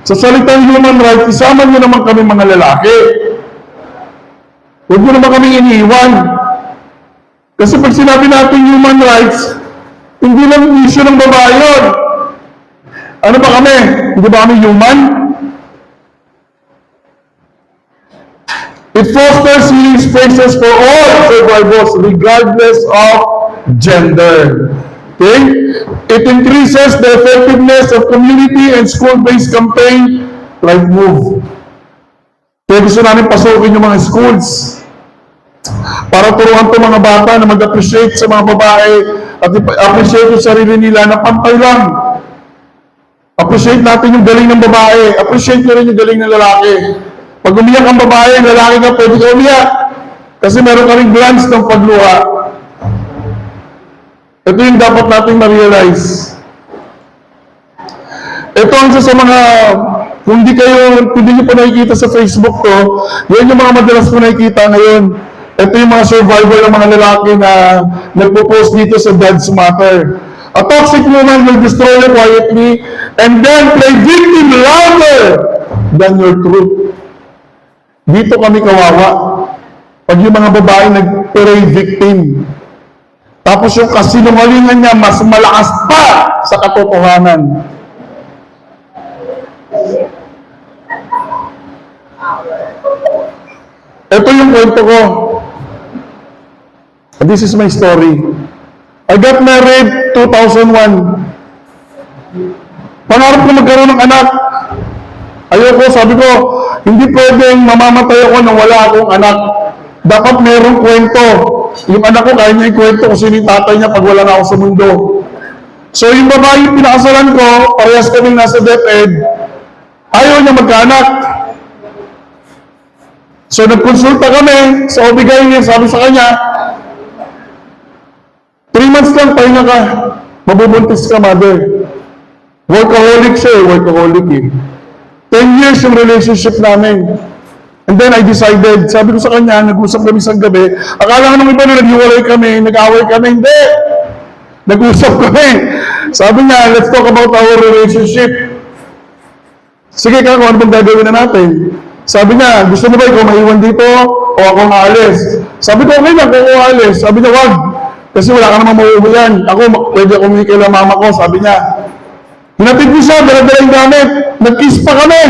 Sa salitang human rights, isama nyo naman kami mga lalaki. Huwag mo naman kami iniiwan. Kasi pag sinabi natin human rights, hindi lang issue ng babae yun. Ano ba kami? Hindi ba kami human? It fosters healing spaces for all survivors regardless of gender. Okay? It increases the effectiveness of community and school-based campaign like MOVE. Kaya gusto namin pasukin yung mga schools para turuan to mga bata na mag-appreciate sa mga babae at appreciate yung sarili nila na pantay lang. Appreciate natin yung galing ng babae. Appreciate nyo rin yung galing ng lalaki. Pag umiyak ang babae, lalaki ka, pwede ka umiyak. Kasi meron kaming glands ng pagluha. Ito yung dapat nating ma-realize. Ito ang isa sa mga, kung di nyo pa nakikita sa Facebook ko, yan yung mga madalas ko nakikita ngayon. Ito yung mga survivor ng mga lalaki na nagpo-post dito sa Dads Matter. A toxic woman will destroy you quietly and then play victim louder than your truth. Dito kami kawawa. Pag yung mga babae nag-play victim. Tapos yung kasinungalingan niya mas malakas pa sa katotohanan. Ito yung kwento ko. This is my story. I got married 2001. Pangarap ko magkaroon ng anak. Ayoko, sabi ko, hindi pwedeng mamamatay ako nang wala akong anak. Dapat merong kwento. Yung anak ko, kaya niya ikwento kung sino yung tatay niya pag wala na ako sa mundo. So yung babae yung pinakasalan ko, parehas kaming nasa DepEd, ayaw niya magkaanak. So nagkonsulta kami sa OB-GYN niya, sabi sa kanya, 3 months lang, pahinga ka. Mabubuntis ka, mother. Workaholic siya workaholic eh. 10 years yung relationship namin. And then I decided, sabi ko sa kanya, nag-usap kami isang gabi, akala nga nung iba na nag-iwalay kami, nag-away kami, hindi. Nag-usap kami. Sabi niya, let's talk about our relationship. Sige ka, kung ano bang gagawin na natin? Sabi niya, gusto mo ba ikaw maiwan dito o ako maalis? Sabi ko, okay lang, ako aalis. Sabi niya, wag. Kasi wala ka namang mauuwian. Ako, pwede ako humingi kay mama ko, sabi niya. Hinatid ko siya, dala-dala yung gamit. Nag-kiss pa kami.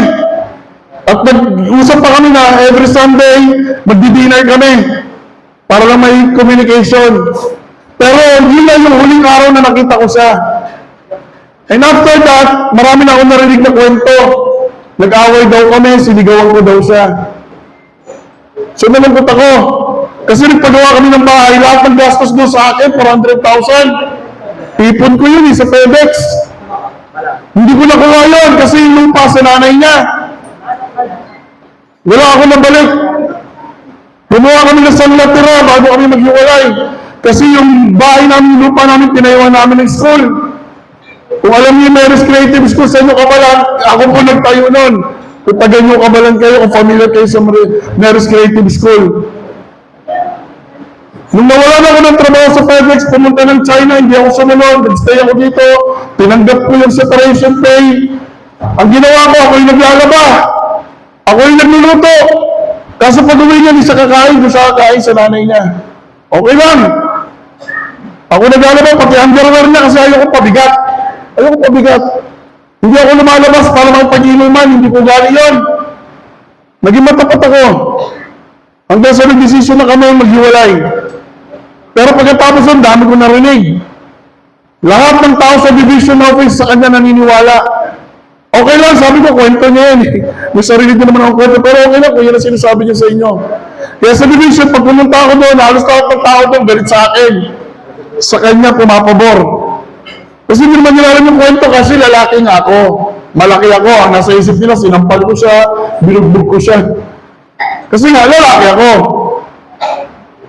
At nag-usap pa kami na every Sunday, magdi-dinner kami. Para lang may communication. Pero yun na yung huling araw na nakita ko siya. And after that, marami na akong narinig na kwento. Nag-away daw kami, sinigawan ko daw siya. So nalungkot ako. Kasi nagpagawa kami ng bahay, lahat ng gastos doon sa akin, 400,000. Ipon ko yun sa FedEx. Hindi ko nakuha yun kasi yung lupa sa nanay niya. Wala ako nabalik. Gumawa kami ng sanlatira bago kami maghiwalay. Kasi yung bahay namin, yung lupa namin, tinayuan namin ng school. Kung alam niyo Maris Creative School sa inyo kabalan, ako po nagtayo nun. Kung taga nyo kabalan kayo, kung familiar kayo sa Maris Creative School. Nung nawala na ako ng trabaho sa FedEx, pumunta ng China, hindi ako sumunod, nag-stay ako dito, tinanggap ko yung separation pay. Ang ginawa ko, ako yung naglalaba. Ako yung nagluluto. Kaso pag-uwi niya, hindi siya kakain, doon siya kakain sa nanay niya. Okay lang. Ako naglalaba, pati underwear niya kasi ayaw ko pabigat. Ayaw ko pabigat. Hindi ako lumalabas para makipag-inuman, hindi ko gali yun. Naging matapat ako. Hanggang sa nag-desisyon na kami maghiwalay. Pero pagkatapos nun, dami ko narinig. Lahat ng tao sa division office sa kanya naniniwala. Okay lang, sabi ko, kwento niya yan. May sarili din naman akong kwento, pero okay lang kung yan ang sinasabi niya sa inyo. Kaya sa division, pag pumunta ako doon, halos lahat ng tao doon, galit sa akin. Sa kanya, pumapabor. Kasi hindi naman nila alam yung kwento kasi lalaki nga ako. Malaki ako. Ang nasa isip nila, sinampal ko siya, binugbog ko siya. Kasi nga, lalaki ako.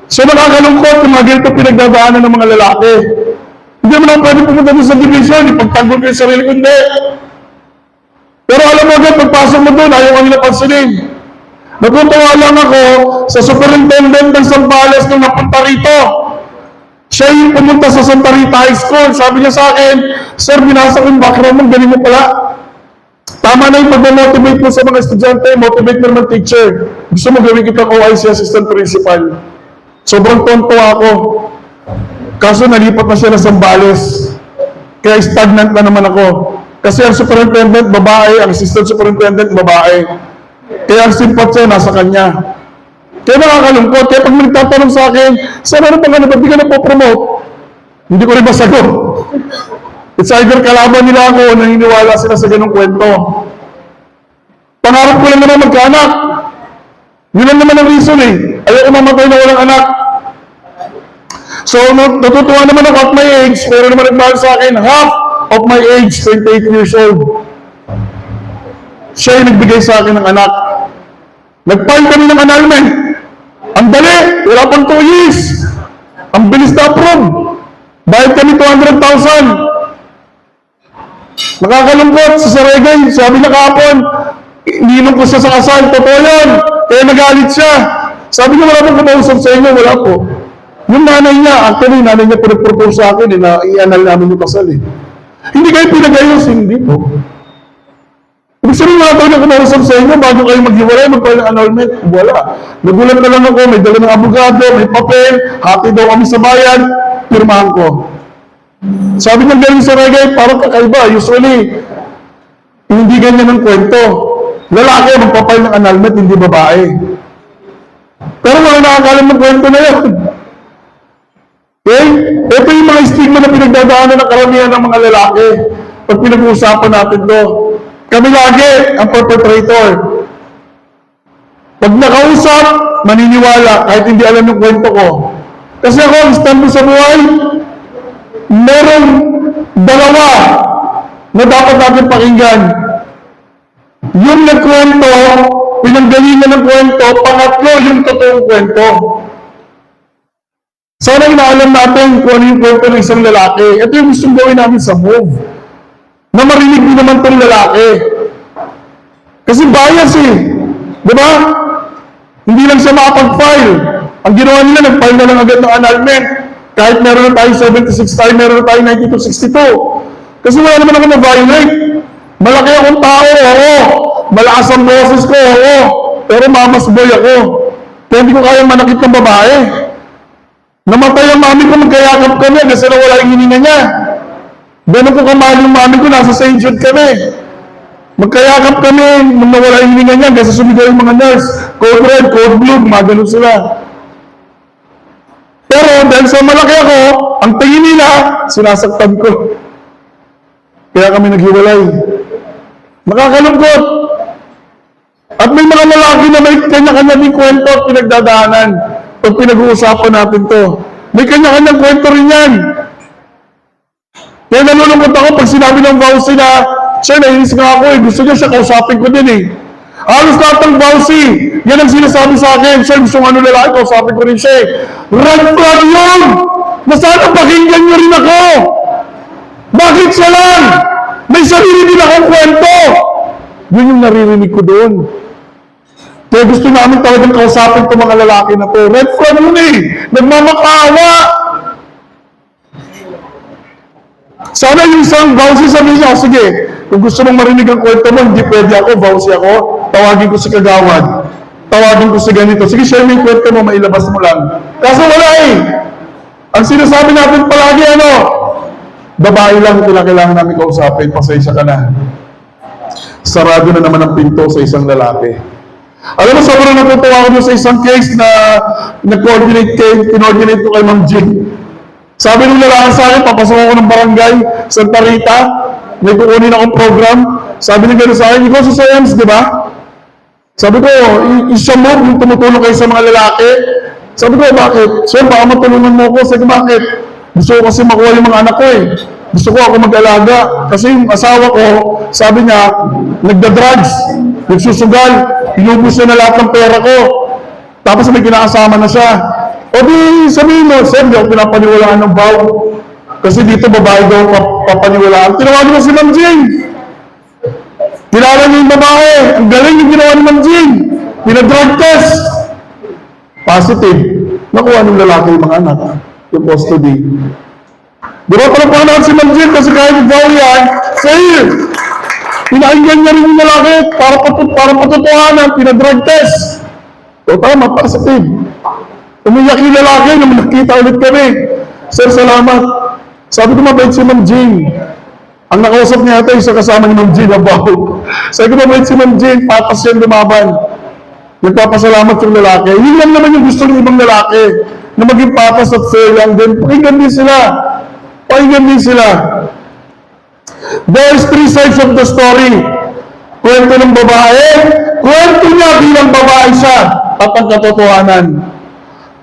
So nakakalungkot yung mga ganito pinagdadaanan ng mga lalaki. Hindi mo lang pwede pumunta doon sa division, ipagtanggol ko yung sarili ko, hindi. Pero alam mo agad, pagpasok mo doon, ayaw kami napansinin. Natutuwa lang ako sa superintendent ng Zambales nung napunta rito. Siya yung pumunta sa Santa Rita High School. Sabi niya sa akin, Sir, binasa ko yung background mo, galing mo pala. Tama na yung pag-motivate mo sa mga estudyante, motivate mo naman teacher. Gusto mo gawin kitang OIC Assistant Principal. Sobrang tonto ako. Kaso nalipat na siya na Zambales. Kaya stagnant na naman ako. Kasi ang superintendent babae, ang assistant superintendent babae. Kaya ang simpatya nasa kanya. Kaya nakakalungkot. Kaya pag nagtatanong sa akin, saan ano pang ba't di ka na po-promote? Hindi ko rin masagot. It's either kalaban nila ako o naniniwala sila sa ganong kwento. Pangarap ko lang naman magkaanak. Yun lang naman ang reason eh. Ayaw ko mamatay na walang anak. So, natutuwa naman ako at my age, pero naman nagmahal sa akin, half of my age, 28 years old. Siya yung nagbigay sa akin ng anak. Nag-file kami ng annulment. Ang dali, wala pang 2 years. Ang bilis na approve. Bayad kami 200,000. Nakakalungkot sa Saregay, sabi niya kahapon, ininom ko siya sa kasal, totoo yun. Kaya nagalit siya. Sabi niya, wala pong kumausap sa inyo, wala po. Yung nanay niya, actually, nanay niya pinag-propose sa akin, na i-annul namin yung kasal eh. Hindi kayo pinag-ayos, hindi po. Ibig sabihin nga tayo na kumausap sa inyo, bago kayo maghiwalay, magpahal ng annulment, wala. Nagulat na lang ako, may dala ng abogado, may papel, hati daw kami sa bayan, pirmahan ko. Sabi ng galing sa Regay, parang kakaiba. Usually, hindi ganyan ang kwento. Lalaki magpapal ng annulment, hindi babae. Pero wala nakakalam ng kwento na yun. Okay? Ito yung mga stigma na pinagdadaanan ng karamihan ng mga lalaki. Pag pinag-uusapan natin to. Kami lagi ang perpetrator. Pag nakausap, maniniwala kahit hindi alam yung kwento ko. Kasi ako, ang stand ko sa buhay, merong dalawa na dapat natin pakinggan. Yung nagkwento, pinanggalingan ng kwento, pangatlo yung totoong kwento. Sana inaalam natin kung ano yung kwento ng isang lalaki. Ito yung gustong gawin namin sa Move. Na marinig din naman itong lalaki. Kasi bias eh. Di ba? Hindi lang siya makapag-file. Ang ginawa nila, nag-file na lang agad ng annulment. Kahit meron na tayo 76 tayo, meron na tayo 92-62. Kasi wala naman ako na-violate. Malaki akong tao, oo. Malakas ang boses ko, oo. Pero mamas boy ako. Kaya hindi ko kayang manakit ng babae. Namatay ang mami ko, magkayakap kami kasi nawala yung hininga niya. Ganun ko kamahal yung mami ko, nasa St. Jude kami. Magkayakap kami, nung nawala yung hininga niya kasi sumigaw yung mga nurse. Code red, code blue, mga ganun sila. Pero dahil sa malaki ako, ang tingin nila, sinasaktan ko. Kaya kami naghiwalay. Nakakalungkot. At may mga lalaki na may kanya-kanya din kwento at pinagdadaanan. Pag pinag-uusapan natin to. May kanya-kanyang kwento rin yan. Kaya nalulungkot ako pag sinabi ng vowsy na, siya, nainis nga ako eh. Gusto niya siya, kausapin ko din eh. Halos lahat ng vowsy, yan ang sinasabi sa akin. Siya, gusto nga lalaki, kausapin ko rin siya eh. Red flag yun! Na sana pakinggan niyo rin ako! Bakit siya lang? May sarili din akong kwento! Yun yung naririnig ko doon. Kaya gusto namin talagang kausapin itong mga lalaki na to. Red flag yun eh! Nagmamakawa! Sana yung isang vowsy sabihin niya, sige, kung gusto mong marinig ang kwento mo, hindi pwede ako, vowsy ako, tawagin ko si Kagawad. Tawagin ko si ganito. Sige, share mo yung kwento mo, mailabas mo lang. Kaso wala eh! Ang sinasabi natin palagi, babae lang kailangan namin kausapin, pasensya ka na. Sarado na naman ang pinto sa isang lalaki. Alam mo, sobrang natutuwa ko sa isang case na coordinate ko kay Ma'am Jing. Sabi ng lalaki sa akin, papasok ako ng barangay, Santa Rita, may kukunin akong program. Sabi niya gano'n sa akin, ikaw sa science, di ba? Sabi ko, isang move yung tumutulong kayo sa mga lalaki. Sabi ko, bakit? Sir, baka matulungan mo ako. Sabi ko, bakit? Gusto ko kasi makuha yung mga anak ko eh. Gusto ko ako mag-alaga. Kasi yung asawa ko, sabi niya, nagda-drugs, nagsusugal, inubos niya na lahat ng pera ko. Tapos may kinakasama na siya. O di sabihin mo, sir, di ako pinapaniwalaan ng vow. Kasi dito babae daw papaniwalaan. Tinawagan mo si Ma'am Jing. Kilala niyo yung babae. Ang galing yung ginawa ni Ma'am Jing. Pinadrug test. Positive. Nakuha ng lalaki yung mga anak. Yung custody. Di ba pala si Ma'am Jing kasi kahit vow yan, fail. Pinainggan niya rin yung lalaki para patutuhanan. Pinadrug test. O tama, positive. Umiyak yung lalaki nung nakita ulit kami. Sir, salamat. Sabi ko, mabait si Ma'am Jing. Ang nakausap niya ito, isa kasama ni Ma'am Jing na baho. Sabi ko, mabait si Ma'am Jing, patas yan lumaban. Nagpapasalamat yung lalaki. Yun lang naman yung gusto ng ibang lalaki, na maging patas at fair lang din. Pakinggan din sila. Pakinggan din sila. There's three sides of the story. Kwento ng babae, kwento niya bilang babae siya, at ang katotohanan.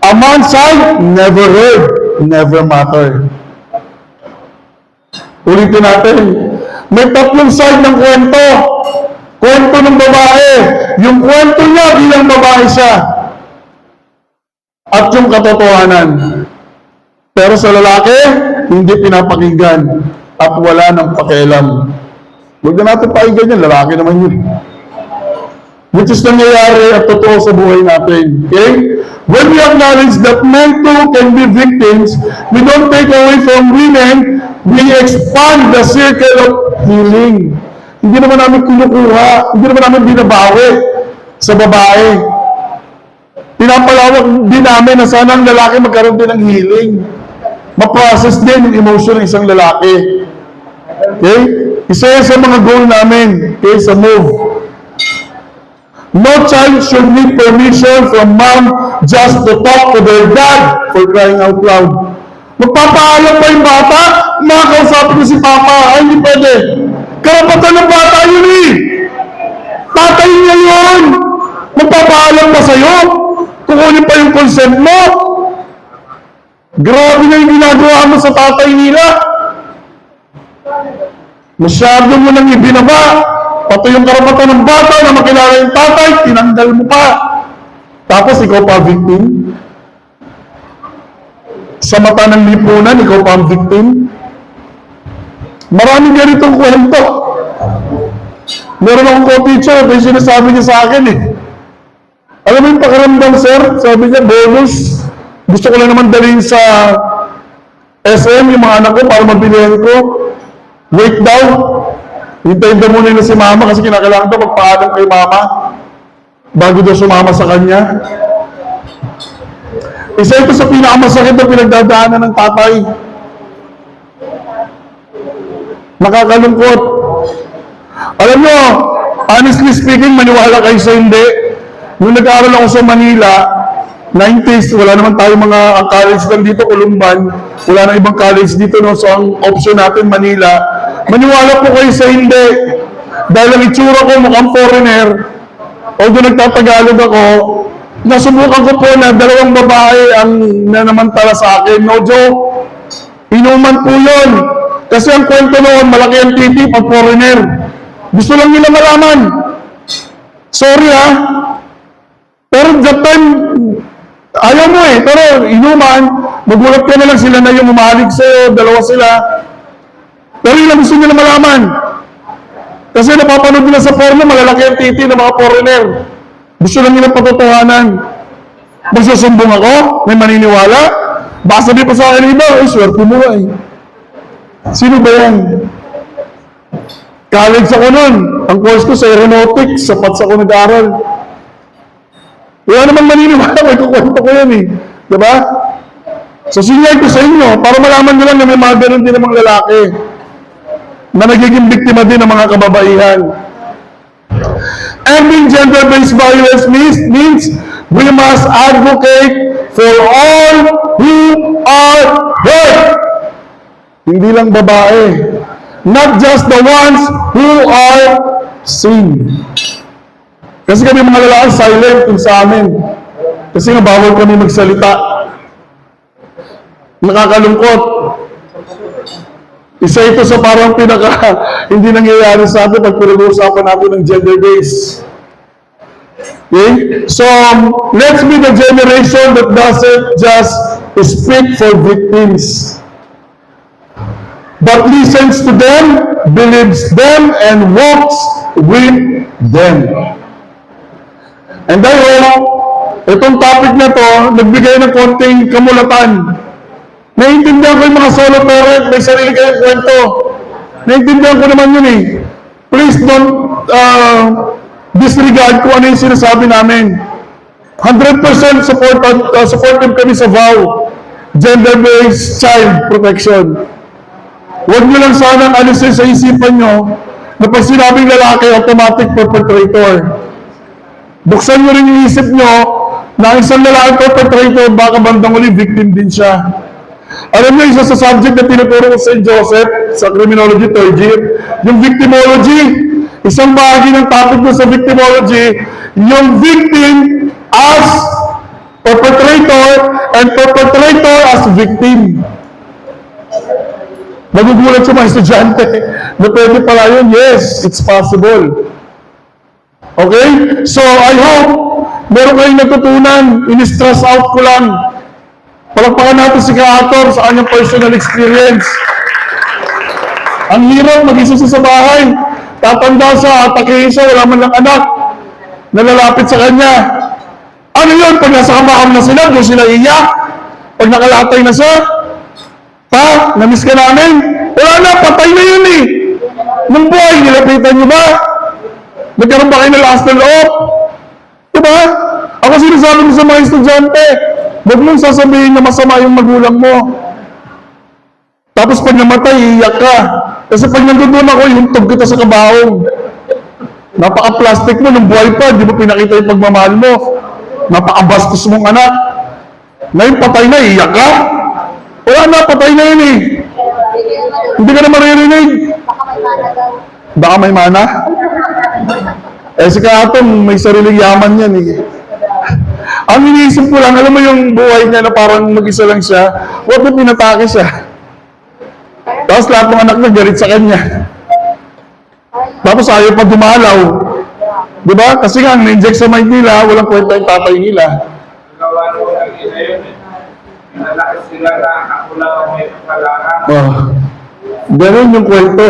A man's side, never heard, never mattered. Ulitin natin. May tatlong side ng kwento. Kwento ng babae. Yung kwento niya bilang babae siya. At yung katotohanan. Pero sa lalaki, hindi pinapakinggan. At wala ng pakialam. Huwag na natin pakinggan yan. Lalaki naman yun. Which is nangyayari at totoo sa buhay natin. Okay? When we acknowledge that men too can be victims, we don't take away from women, we expand the circle of healing. Hindi naman namin kinukuha, hindi naman namin binabawi sa babae. Pinapalawak din namin na sana ang lalaki magkaroon din ng healing. Ma-process din yung emotion ng isang lalaki. Okay? Isa yan sa mga goal namin. Okay? Sa move. No child should need permission from mom just to talk to their dad, for crying out loud. Magpapaalam pa yung bata, makakausapin ko si papa. Ay, hindi pwede. Karapatan ng bata yun eh. Tatay niya yun. Magpapaalam pa sa'yo. Kukunin pa yung consent mo. Grabe na yung ginagawa mo sa tatay nila. Masyado mo nang ibinaba. Pati yung karapatan ng bata na makilala yung tatay, tinanggal mo pa. Tapos ikaw pa victim. Sa mata ng lipunan, ikaw pa ang victim. Maraming ganitong kwento. Meron akong co-teacher, ito yung sinasabi niya sa akin eh. Alam mo yung pakiramdam, sir? Sabi niya, bonus. Gusto ko lang naman dalhin sa SM yung mga anak ko para mabilihan ko. Wait daw. Hintayin daw muna na si mama kasi kinakailangan daw magpaalam kay mama bago daw sumama sa kanya. Isa ito sa pinakamasakit na pinagdadaanan ng tatay. Nakakalungkot. Alam nyo, honestly speaking, maniwala kayo sa hindi. Nung nag-aaral ako sa Manila, 90s, wala naman tayo mga ang college lang dito, Columban. Wala na ibang college dito, no? So ang option natin, Manila. Maniwala po kayo sa hindi. Dahil ang itsura ko mukhang foreigner. although nagtatagalog ako, nasubukan ko po na 2 babae ang nanamantala sa akin. No joke. Inuman po yun. Kasi ang kwento noon, malaki ang titi pag foreigner. Gusto lang nila malaman. Sorry ha. Pero that time, ayaw mo eh. Pero inuman, magulat ka na lang sila na yung umalig sa'yo, 2 sila. Pero yun lang gusto nila malaman. Kasi napapanood nila sa porno, malalaki ang titi ng mga foreigner. Gusto lang nila patotohanan. Magsusumbong ako? May maniniwala? Baka sabi pa sa akin iba, swerte mo eh. Sino ba yan? College ako nun. Ang course ko sa aeronautics, sapat sa ako nag-aaral. Wala namang maniniwala, may kukwento ko yan eh. Diba? So sinyay ko sa inyo, para malaman nyo lang na may mga ganun din ng mga lalaki na nagiging biktima din ng mga kababaihan. Ending gender-based violence means we must advocate for all who are hurt. Hindi lang babae. Not just the ones who are seen. Kasi kami mga lalaki silent kung sa amin. Kasi nga bawal kami magsalita. Nakakalungkot. Isa ito sa parang hindi nangyayari sa atin pag pinag-uusapan natin ng gender base. Okay? So, let's be the generation that doesn't just speak for victims, but listens to them, believes them, and walks with them. And I hope, itong topic na to, nagbigay ng konting kamulatan. Naiintindihan ko yung mga solo parent, may sarili kayong kwento. Naiintindihan ko naman yun eh. Please don't disregard kung ano yung sinasabi namin. 100% supportive kami sa VOW, Gender-Based Child Protection. Huwag nyo lang sanang alisin sa isipan nyo na pag sinabing lalaki, automatic perpetrator. Buksan nyo rin yung isip nyo na ang isang lalaki perpetrator, baka bandang uli, victim din siya. Alam niyo, isa sa subject na tinuturo ko sa St. Joseph, sa Criminology 3rd year, yung victimology. Isang bahagi ng topic ko sa victimology, yung victim as perpetrator and perpetrator as victim. Magugulat sa mga estudyante na pwede pala yun. Yes, it's possible. Okay? So, I hope meron kayong natutunan. In-stress out ko lang. Palagpakan natin si Kaator sa kanyang personal experience. Ang hirap mag-isa sa bahay. Tatanda sa atakihin siya, wala man lang anak. Nalalapit sa kanya. Ano yun? Pag nasa kamakam na sila, doon sila iyak. Pag nakalatay na siya, ha? Namiss ka namin? Wala na, patay na yun eh. Nung buhay, nilapitan niyo ba? Nagkaroon ba kayo ng lakas ng loob? Diba? Ako sinasabi ko sa mga estudyante, huwag mong sasabihin na masama yung magulang mo. Tapos pag namatay, iiyak ka. Kasi pag nandun ako, ihuntog kita sa kabaong. Napaka-plastic mo, nung buhay pa, di mo pinakita yung pagmamahal mo. Napaka-bastos mong anak. Ngayon, patay na, iiyak ka. Wala na, patay na yun eh. Hindi ka na maririnig. Baka may mana? Eh, si Kaatong, may sariling yaman yan eh. Ang iniisip ko lang, alam mo yung buhay niya na parang mag-isa lang siya, what if pinatake siya? Tapos lahat ng anak niya galit sa kanya. Tapos ayaw pa dumalaw. Diba? Kasi nga, na-inject sa mind nila, walang kwenta yung tatay nila. Oh. Ganun yung kwento.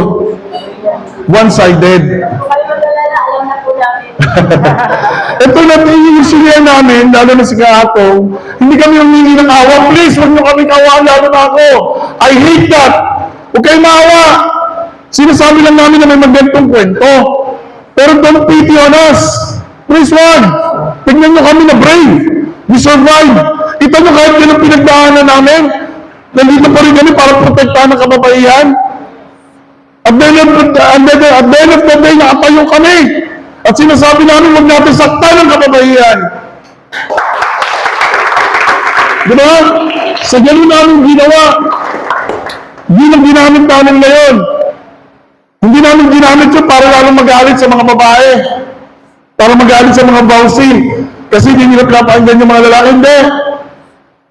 One-sided. Ito na yung suriya namin, lalo na si Kaatong, hindi kami humingi ng awa. Please, huwag nyo kami kawaan, lalo na ako. I hate that. Huwag kayo maawa. Sinasabi lang namin na may magandang kwento. Pero don't pity on us. Please, wag. Tignan nyo kami na brave. We survive. Ito nyo kahit yun ang pinagdaanan namin. Nandito pa rin kami para protektahan ng kababaihan. At the end of the day, nakatayo kami. At sinasabi namin, huwag natin saktan ng kababaihan. Diba? Sa ganun namin ginawa. Yun ang ginamit namin ngayon. Hindi namin ginamit yun para lalong magalit sa mga babae. para magalit sa mga bawsi. Kasi hindi nila pinapakinggan yung mga lalaki. Hindi.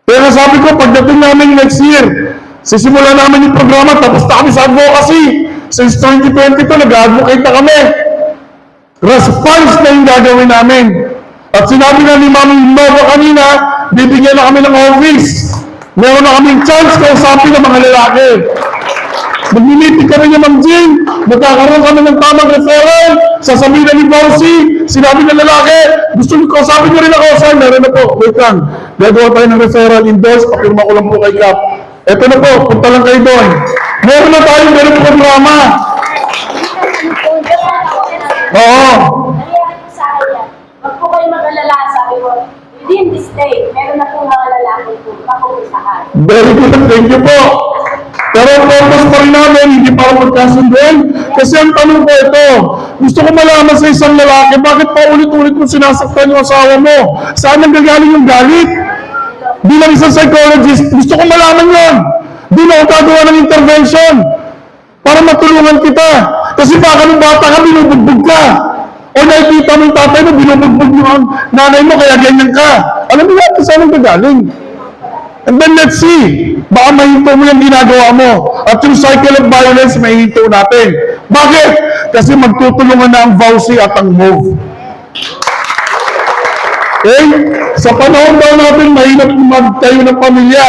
Kaya sabi ko, pagdating namin next year, sisimula namin yung programa, tapos na kami sa advocacy. Since 2022, nag-advocate na kami. Response na yung gagawin namin. At sinabi na ni Mami Nova kanina, bibigyan na kami ng office. Meron na kaming chance kausapin ng mga lalaki. Mag-meeting kami niya, Ma'am Jean. Magkakaroon kami ng tamang referral. Sasabihin na ni Bawsi, sinabi ng lalaki, gusto niyo kausapin niyo rin ako. Saan? Meron na po. Wait lang. Gagawa tayo ng referral indoors. Papirma ko lang po kay Cap. Ito na po. Punta lang kayo doon. Meron na tayong ganun programa. Oo. Nangyari po sa akin yan. Huwag po kayo mag-alala, sabi ko, within this day, meron na pong mga lalaki po, mapupusahan. Very good. Thank you po. Pero ang purpose pa rin namin, hindi para magkasunduin. Kasi ang tanong ko ito, gusto ko malaman sa isang lalaki, bakit pa ulit-ulit mo sinasaktan yung asawa mo? Saan ang gagaling yung galit? Bilang isang psychologist, gusto ko malaman yun. Di na ako gagawa ng intervention para matulungan kita. Kasi baka nung bata ka, binubugbog ka. O nakikita mo yung tatay mo, binubugbog mo ang nanay mo, kaya ganyan ka. Alam mo natin saan ang gagaling. And then let's see, baka mahinto mo yung ginagawa mo. At yung cycle of violence, mahinto natin. Bakit? Kasi magtutulungan na ang Vauci at ang MOVE. Okay? Sa panahon daw natin, mahirap magtayo ng pamilya.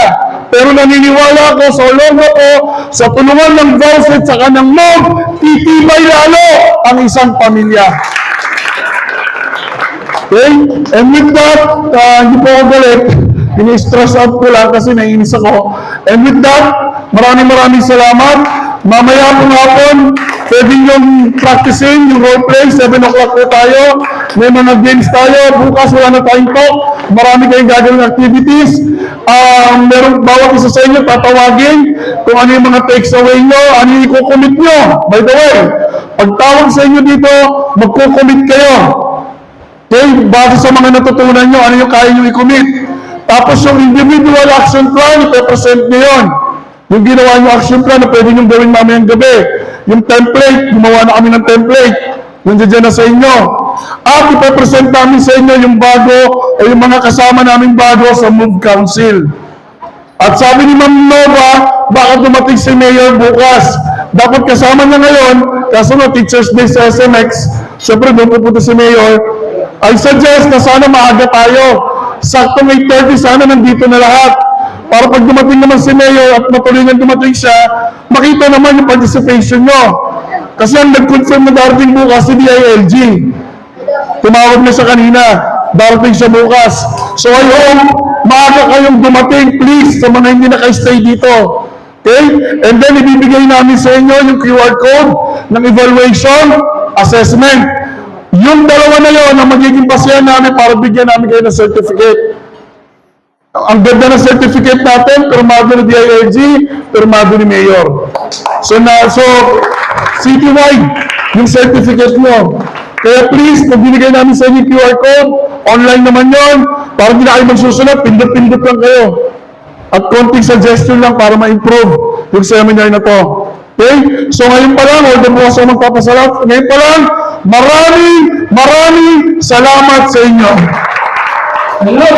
Pero naniniwala ako sa ulongo ko, sa tulungan ng Vauci at saka ng MOVE, titibay lalo ang isang pamilya. Okay? And with that, hindi po ako galit. Ini-stress out ko lang kasi naiinis ako. And with that, maraming salamat. Mamaya po hapon, pwede yung practicing, yung roleplay, 7 o'clock po tayo. May mga games tayo. Bukas wala na tayong talk. Marami kayong gagawin activities. Meron bawat isa sa inyo tatawagin kung ano yung mga takes away nyo, ano yung i-commit nyo. By the way, pag tawag sa inyo dito, magko-commit kayo. Okay? Base sa mga natutunan nyo, ano yung kaya nyo i-commit. Tapos yung individual action plan, ipe-present nyo yun. Yung ginawa nyo action plan na pwede nyo gawin mamayang gabi. Yung template, gumawa na kami ng template. Yung dyan na sa inyo. At ipe-present namin sa inyo yung bago o yung mga kasama namin bago sa MOVE Council. At sabi ni Ma'am Nova, baka dumating si Mayor bukas. Dapat kasama niya ngayon, kaso na Teacher's Day sa SMX, syempre doon pupunta si Mayor. I suggest na sana maaga tayo. Sakto 8:30, sana nandito na lahat. Para pag dumating naman si Mayor at matuloy na dumating siya, makita naman yung participation nyo. Kasi ang nag-confirm na darating bukas si DILG. Tumawag na siya kanina. Darating siya bukas. So I hope maaga kayong dumating, please, sa mga hindi naka-stay dito. Okay? And then ibibigay namin sa inyo yung QR code ng evaluation, assessment. Yung dalawa na yun ang magiging basehan namin para bigyan namin kayo ng certificate. Ang ganda ng certificate natin, pirmado ni DILG, pirmado ni Mayor. So citywide, yung certificate nyo. Kaya please, pag binigay namin sa inyo QR code, online naman yon, para hindi na kayo magsusunod, pindot-pindot lang kayo. At konting suggestion lang para ma-improve yung seminar na to. Okay? So ngayon pa lang, although bukas ako magpapasalamat, ngayon pa lang, maraming salamat sa inyo. Hello.